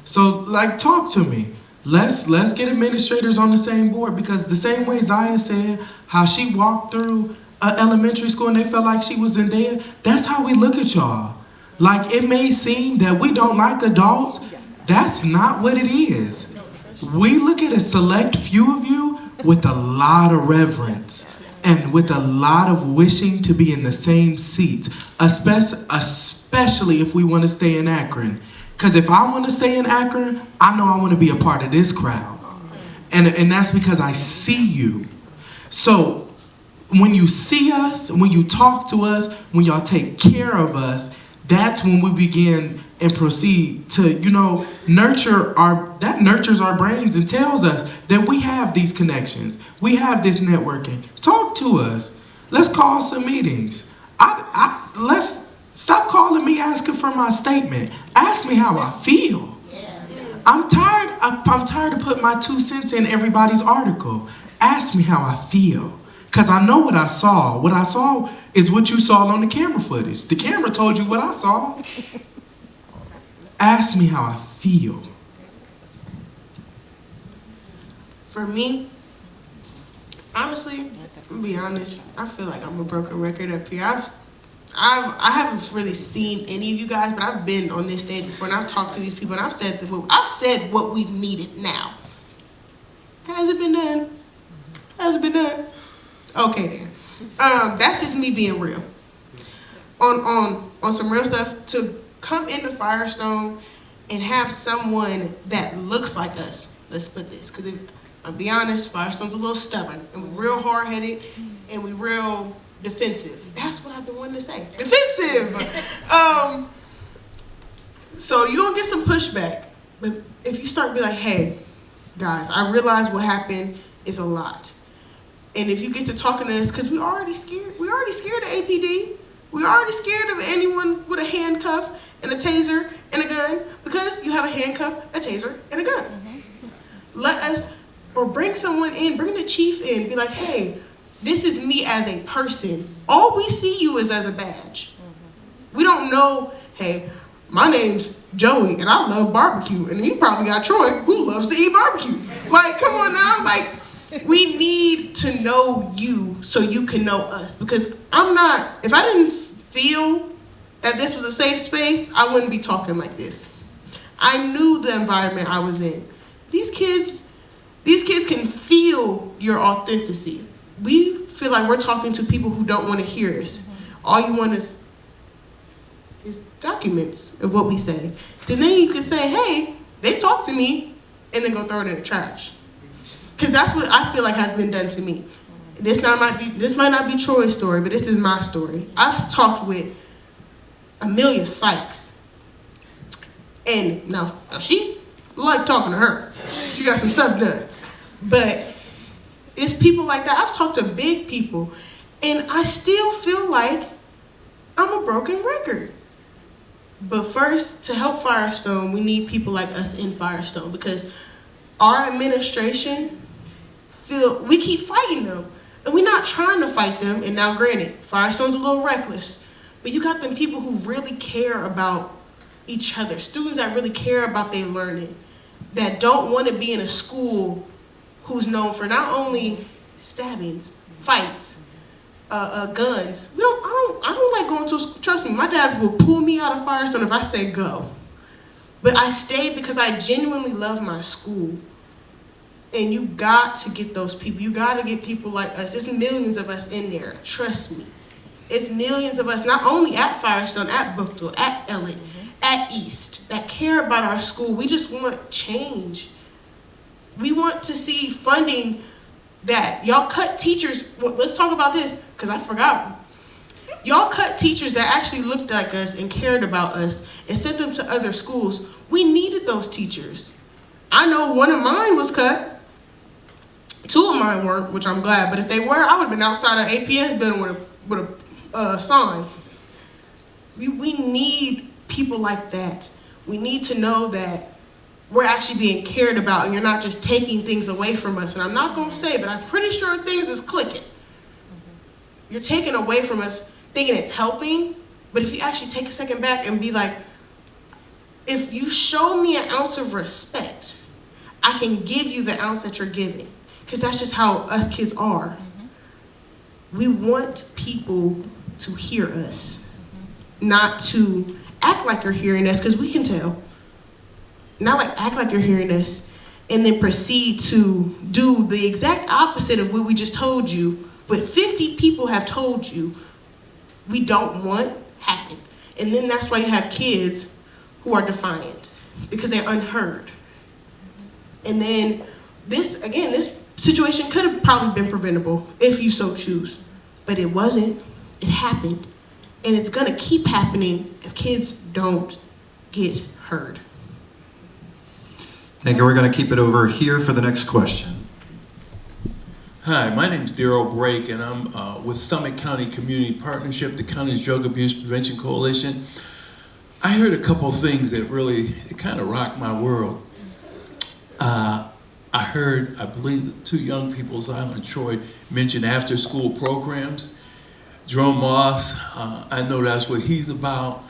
D: So, like, talk to me. Let's get administrators on the same board, because the same way Xyia said how she walked through elementary school and they felt like she was in there, that's how we look at y'all. Like, it may seem that we don't like adults. That's not what it is. We look at a select few of you with a lot of reverence and with a lot of wishing to be in the same seats, especially if we want to stay in Akron. Because if I want to stay in Akron, I know I want to be a part of this crowd. And that's because I see you. So when you see us, when you talk to us, when y'all take care of us, that's when we begin and proceed to, nurtures our brains and tells us that we have these connections. We have this networking. Talk to us. Let's call some meetings. Let's stop calling me asking for my statement. Ask me how I feel. I'm tired of putting my 2 cents in everybody's article. Ask me how I feel. Because I know what I saw. What I saw is what you saw on the camera footage. The camera told you what I saw. Ask me how I feel.
C: For me, honestly, I'm gonna be honest, I feel like I'm a broken record up here. I haven't really seen any of you guys, but I've been on this stage before and I've talked to these people and I've said what we needed now. Has it been done? Has it been done? Okay then. That's just me being real. On some real stuff, to come into Firestone and have someone that looks like us. Let's put this, because I'll be honest, Firestone's a little stubborn and we're real hard-headed and we're real defensive. That's what I've been wanting to say. Defensive! So you're gonna get some pushback, but if you start to be like, hey, guys, I realize what happened is a lot. And if you get to talking to us, because we're already scared. We're already scared of APD. We're already scared of anyone with a handcuff and a taser and a gun, because you have a handcuff, a taser, and a gun. Let us, or bring someone in, bring the chief in, be like, hey, this is me as a person. All we see you is as a badge. We don't know, hey, my name's Joey and I love barbecue. And you probably got Troy who loves to eat barbecue. Like, come on now, like, we need to know you so you can know us. Because if I didn't feel that this was a safe space, I wouldn't be talking like this. I knew the environment I was in. These kids can feel your authenticity. We feel like we're talking to people who don't want to hear us. All you want is documents of what we say. Then you can say, hey, they talked to me, and then go throw it in the trash. Because that's what I feel like has been done to me. This might not be Troy's story, but this is my story. I've talked with Amelia Sykes. And now she liked talking to her. She got some stuff done. But it's people like that. I've talked to big people, and I still feel like I'm a broken record. But first, to help Firestone, we need people like us in Firestone, because our administration, we keep fighting them. And we're not trying to fight them. And now granted, Firestone's a little reckless, but you got them people who really care about each other, students that really care about their learning. that don't want to be in a school who's known for not only stabbings, fights, guns. I don't like going to school. Trust me, my dad will pull me out of Firestone if I say go. But I stayed because I genuinely love my school. And you got to get those people. You got to get people like us. There's millions of us in there. Trust me. It's millions of us, not only at Firestone, at Brookdale, at Elliott, at East, that care about our school. We just want change. We want to see funding that y'all cut teachers. Well, let's talk about this, because I forgot. Y'all cut teachers that actually looked like us and cared about us and sent them to other schools. We needed those teachers. I know one of mine was cut. 2 of mine weren't, which I'm glad. But if they were, I would have been outside an APS building with a sign. We need people like that. We need to know that we're actually being cared about and you're not just taking things away from us. And I'm not going to say, but I'm pretty sure things is clicking. You're taking away from us thinking it's helping, but if you actually take a second back and be like, if you show me an ounce of respect, I can give you the ounce that you're giving. Because that's just how us kids are. We want people to hear us, not to act like you're hearing us, because we can tell. Not like act like you're hearing us and then proceed to do the exact opposite of what we just told you, but 50 people have told you we don't want happen. And then that's why you have kids who are defiant because they're unheard. And then this situation could have probably been preventable if you so choose, but it wasn't. It happened, and it's gonna keep happening if kids don't get heard.
L: Thank you. We're going to keep it over here for the next question.
M: Hi, my name is Daryl Brake, and I'm with Summit County Community Partnership, the County's Drug Abuse Prevention Coalition. I heard a couple of things that really kind of rocked my world. I heard, I believe, 2 young people, Xyia and Troy, mention after-school programs. Jerome Moss, I know that's what he's about.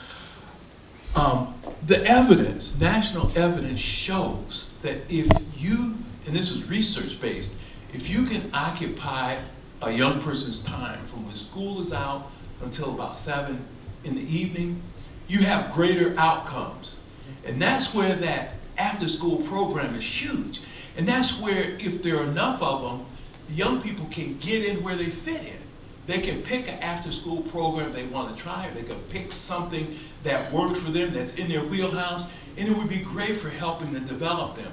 M: The evidence, national evidence shows that if you, and this is research-based, if you can occupy a young person's time from when school is out until about 7 in the evening, you have greater outcomes. And that's where that after-school program is huge. And that's where, if there are enough of them, the young people can get in where they fit in. They can pick an after-school program they want to try, or they can pick something that works for them, that's in their wheelhouse, and it would be great for helping to develop them.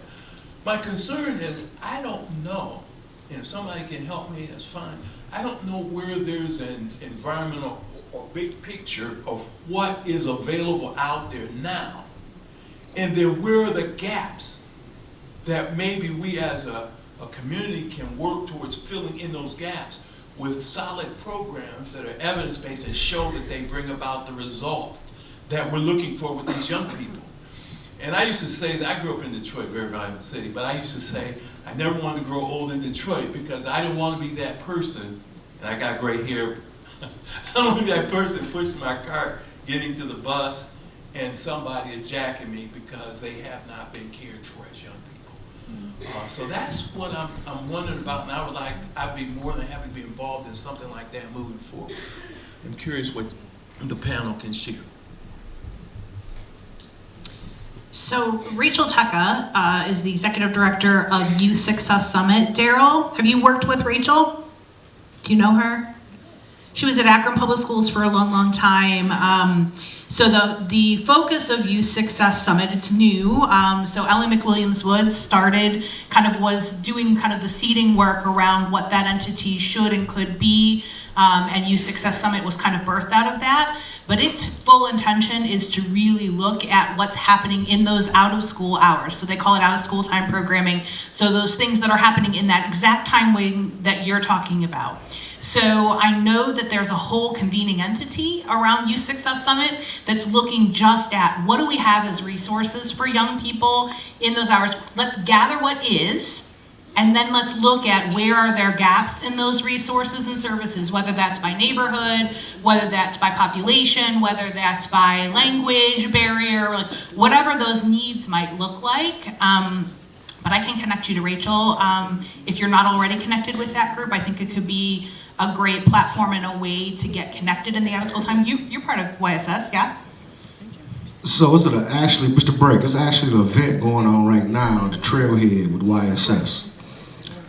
M: My concern is, I don't know, and if somebody can help me, that's fine. I don't know where there's an environmental or big picture of what is available out there now. And then where are the gaps that maybe we as a community can work towards filling in those gaps with solid programs that are evidence-based and show that they bring about the results that we're looking for with these young people. And I used to say that I grew up in Detroit, very vibrant city, but I used to say I never wanted to grow old in Detroit because I didn't want to be that person, and I got gray hair, I don't want to be that person pushing my cart, getting to the bus, and somebody is jacking me because they have not been cared for as young people. So that's what I'm wondering about, and I'd be more than happy to be involved in something like that moving forward. I'm curious what the panel can share.
F: So Rachel Tecca is the Executive Director of Youth Success Summit. Daryl, have you worked with Rachel? Do you know her? She was at Akron Public Schools for a long, long time. So the focus of Youth Success Summit, it's new. So Ellie McWilliams-Woods was doing kind of the seeding work around what that entity should and could be. And Youth Success Summit was kind of birthed out of that. But its full intention is to really look at what's happening in those out of school hours. So they call it out of school time programming. So those things that are happening in that exact time window that you're talking about. So I know that there's a whole convening entity around Youth Success Summit that's looking just at what do we have as resources for young people in those hours. Let's gather what is, and then let's look at where are there gaps in those resources and services, whether that's by neighborhood, whether that's by population, whether that's by language barrier, like whatever those needs might look like. but I can connect you to Rachel. If you're not already connected with that group, I think it could be a great platform and a way to get connected in the out of school time. You're part of YSS, yeah?
H: So it's actually, Mr. Break, it's actually an event going on right now, the Trailhead with YSS.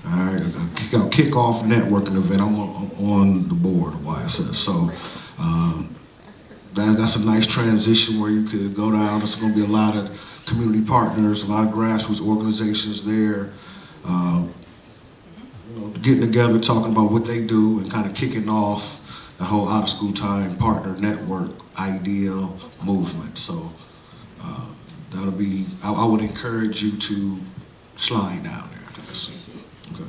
H: All right, a kick-off networking event. I'm on the board of YSS. So that's a nice transition where you could go down. There's going to be a lot of community partners, a lot of grassroots organizations there, getting together, talking about what they do, and kind of kicking off that whole out-of-school time partner network idea movement. So that'll be, I would encourage you to slide down there to this. Okay.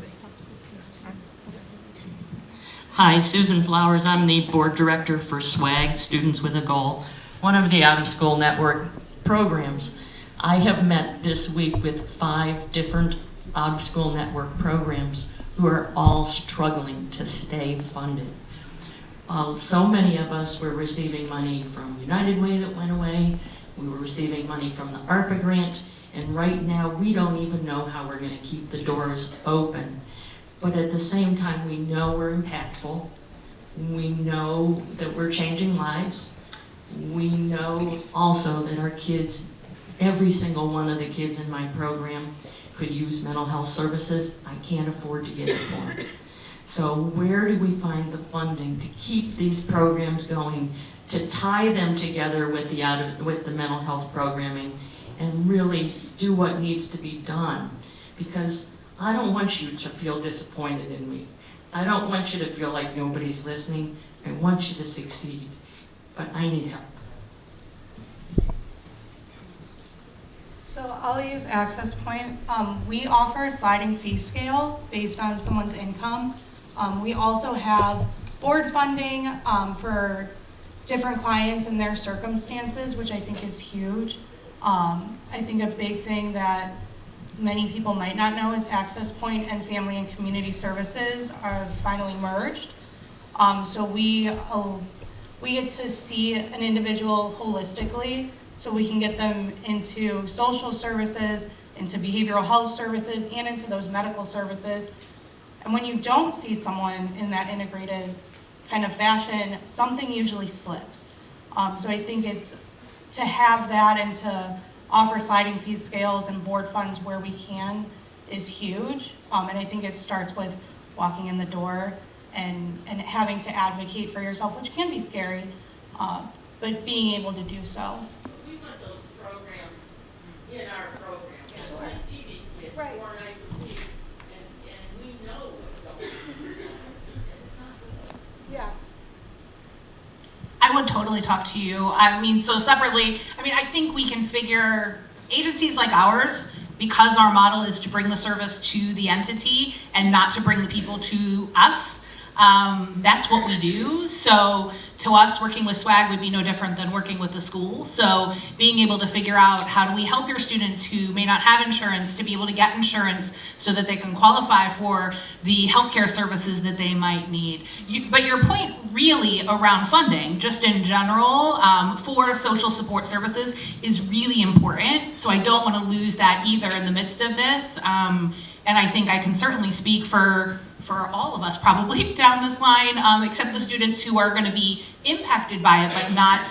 N: Hi, Susan Flowers. I'm the board director for SWAG, Students with a Goal, one of the out-of-school network programs. I have met this week with 5 different out-of-school network programs who are all struggling to stay funded. So many of us were receiving money from United Way that went away. We were receiving money from the ARPA grant, and right now we don't even know how we're going to keep the doors open. But at the same time, we know we're impactful. We know that we're changing lives. We know also that our kids, every single one of the kids in my program could use mental health services. I can't afford to get it for them. So where do we find the funding to keep these programs going, to tie them together with the mental health programming, and really do what needs to be done? Because I don't want you to feel disappointed in me. I don't want you to feel like nobody's listening. I want you to succeed, but I need help.
E: So I'll use AxessPointe. We offer a sliding fee scale based on someone's income. We also have board funding for different clients and their circumstances, which I think is huge. I think a big thing that many people might not know is AxessPointe and Family and Community Services are finally merged. So we get to see an individual holistically, so we can get them into social services, into behavioral health services, and into those medical services. And when you don't see someone in that integrated kind of fashion, something usually slips. So I think it's to have that and to offer sliding fee scales and board funds where we can is huge. And I think it starts with walking in the door and having to advocate for yourself, which can be scary, but being able to do so.
N: We want those programs in our program. Sure. We see these kids 4 nights a week, and we know what's going on. It's not good.
E: Yeah.
F: I would totally talk to you. I mean, so separately, I think we can figure agencies like ours, because our model is to bring the service to the entity and not to bring the people to us. That's what we do. So to us, working with SWAG would be no different than working with the school. So being able to figure out how do we help your students who may not have insurance to be able to get insurance so that they can qualify for the healthcare services that they might need. But your point really around funding, just in general, for social support services is really important. So I don't want to lose that either in the midst of this. And I think I can certainly speak for all of us probably down this line, except the students who are going to be impacted by it, but not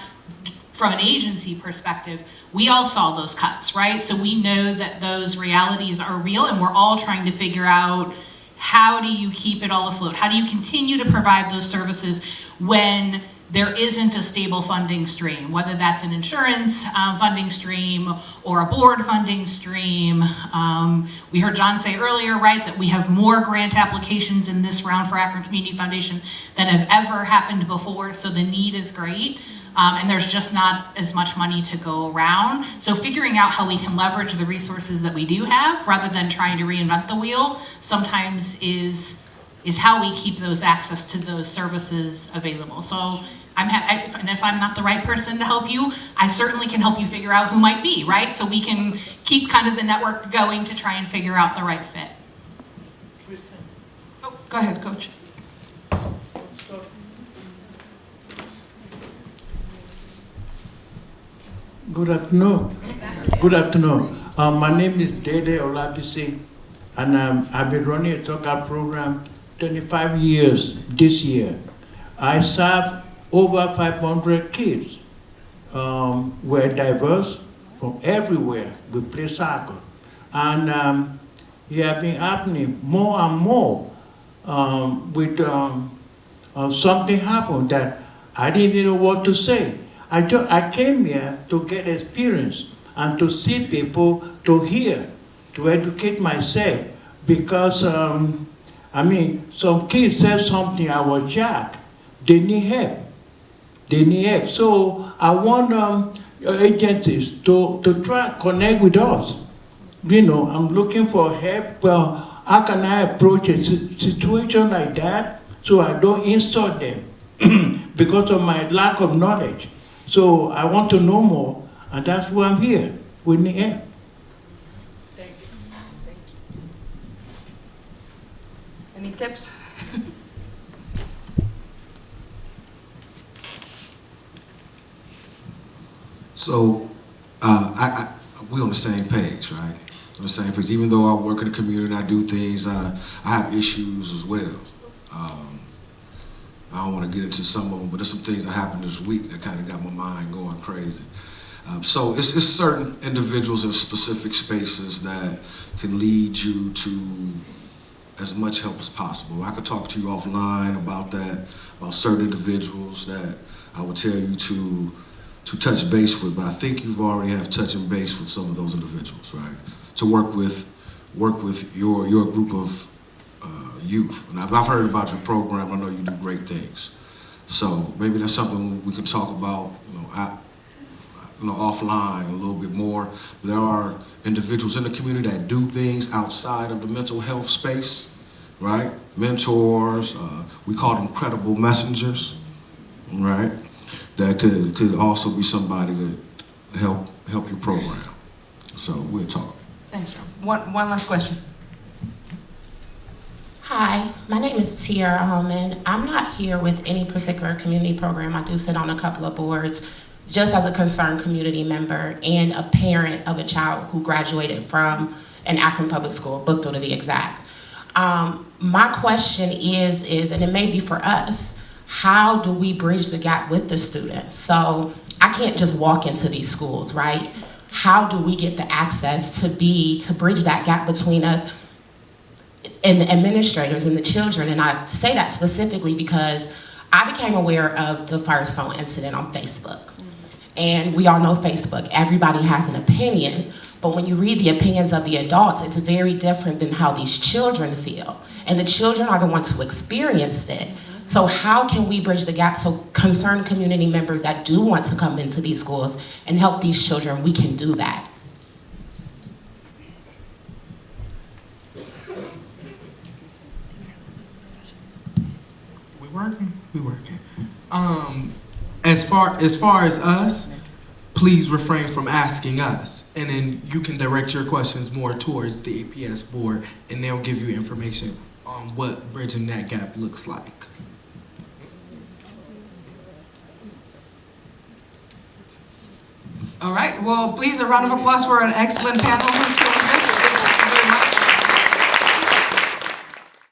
F: from an agency perspective. We all saw those cuts, right? So we know that those realities are real, and we're all trying to figure out how do you keep it all afloat? How do you continue to provide those services when there isn't a stable funding stream, whether that's an insurance funding stream or a board funding stream. We heard John say earlier, right, that we have more grant applications in this round for Akron Community Foundation than have ever happened before, so the need is great. And there's just not as much money to go around. So figuring out how we can leverage the resources that we do have rather than trying to reinvent the wheel sometimes is how we keep those access to those services available. So if I'm not the right person to help you, I certainly can help you figure out who might be, right? So we can keep kind of the network going to try and figure out the right fit.
B: Oh, go ahead, Coach.
O: Good afternoon. Good afternoon. My name is Dede Olabisi, and I've been running a soccer program 25 years this year. I serve over 500 kids. We're diverse from everywhere. We play soccer. And it has been happening more and more with something happened that I didn't even know what to say. I came here to get experience and to see people, to hear, to educate myself. Because, some kids said something, I was shocked. They need help. They need help. So I want agencies to try to connect with us. I'm looking for help. Well, how can I approach a situation like that so I don't insult them because of my lack of knowledge? So I want to know more, and that's why I'm here. We need help.
B: Thank you. Any tips?
H: So, we're on the same page, right? On the same page. Even though I work in the community and I do things, I have issues as well. I don't want to get into some of them, but there's some things that happened this week that kind of got my mind going crazy. So it's certain individuals in specific spaces that can lead you to as much help as possible. I could talk to you offline about that, about certain individuals that I would tell you to touch base with, but I think you've already have touching base with some of those individuals, right? To work with your group of youth. And I've heard about your program. I know you do great things. So maybe that's something we can talk about, offline a little bit more. There are individuals in the community that do things outside of the mental health space, right? Mentors, we call them credible messengers, right? That could also be somebody to help your program. So we'll talk.
B: Thanks, Joe. One last question.
P: Hi, my name is Tiara Holman. I'm not here with any particular community program. I do sit on a couple of boards just as a concerned community member and a parent of a child who graduated from an Akron Public School, Bookville to be exact. My question is, and it may be for us, how do we bridge the gap with the students? So I can't just walk into these schools, right? How do we get the access to bridge that gap between us and the administrators and the children? And I say that specifically because I became aware of the Firestone incident on Facebook. And we all know Facebook, everybody has an opinion, but when you read the opinions of the adults, it's very different than how these children feel. And the children are the ones who experienced it. So how can we bridge the gap so concerned community members that do want to come into these schools and help these children, we can do that?
D: We working. As far as us, please refrain from asking us, and then you can direct your questions more towards the APS board, and they'll give you information on what bridging that gap looks like.
B: All right, well, please a round of applause for an excellent panel.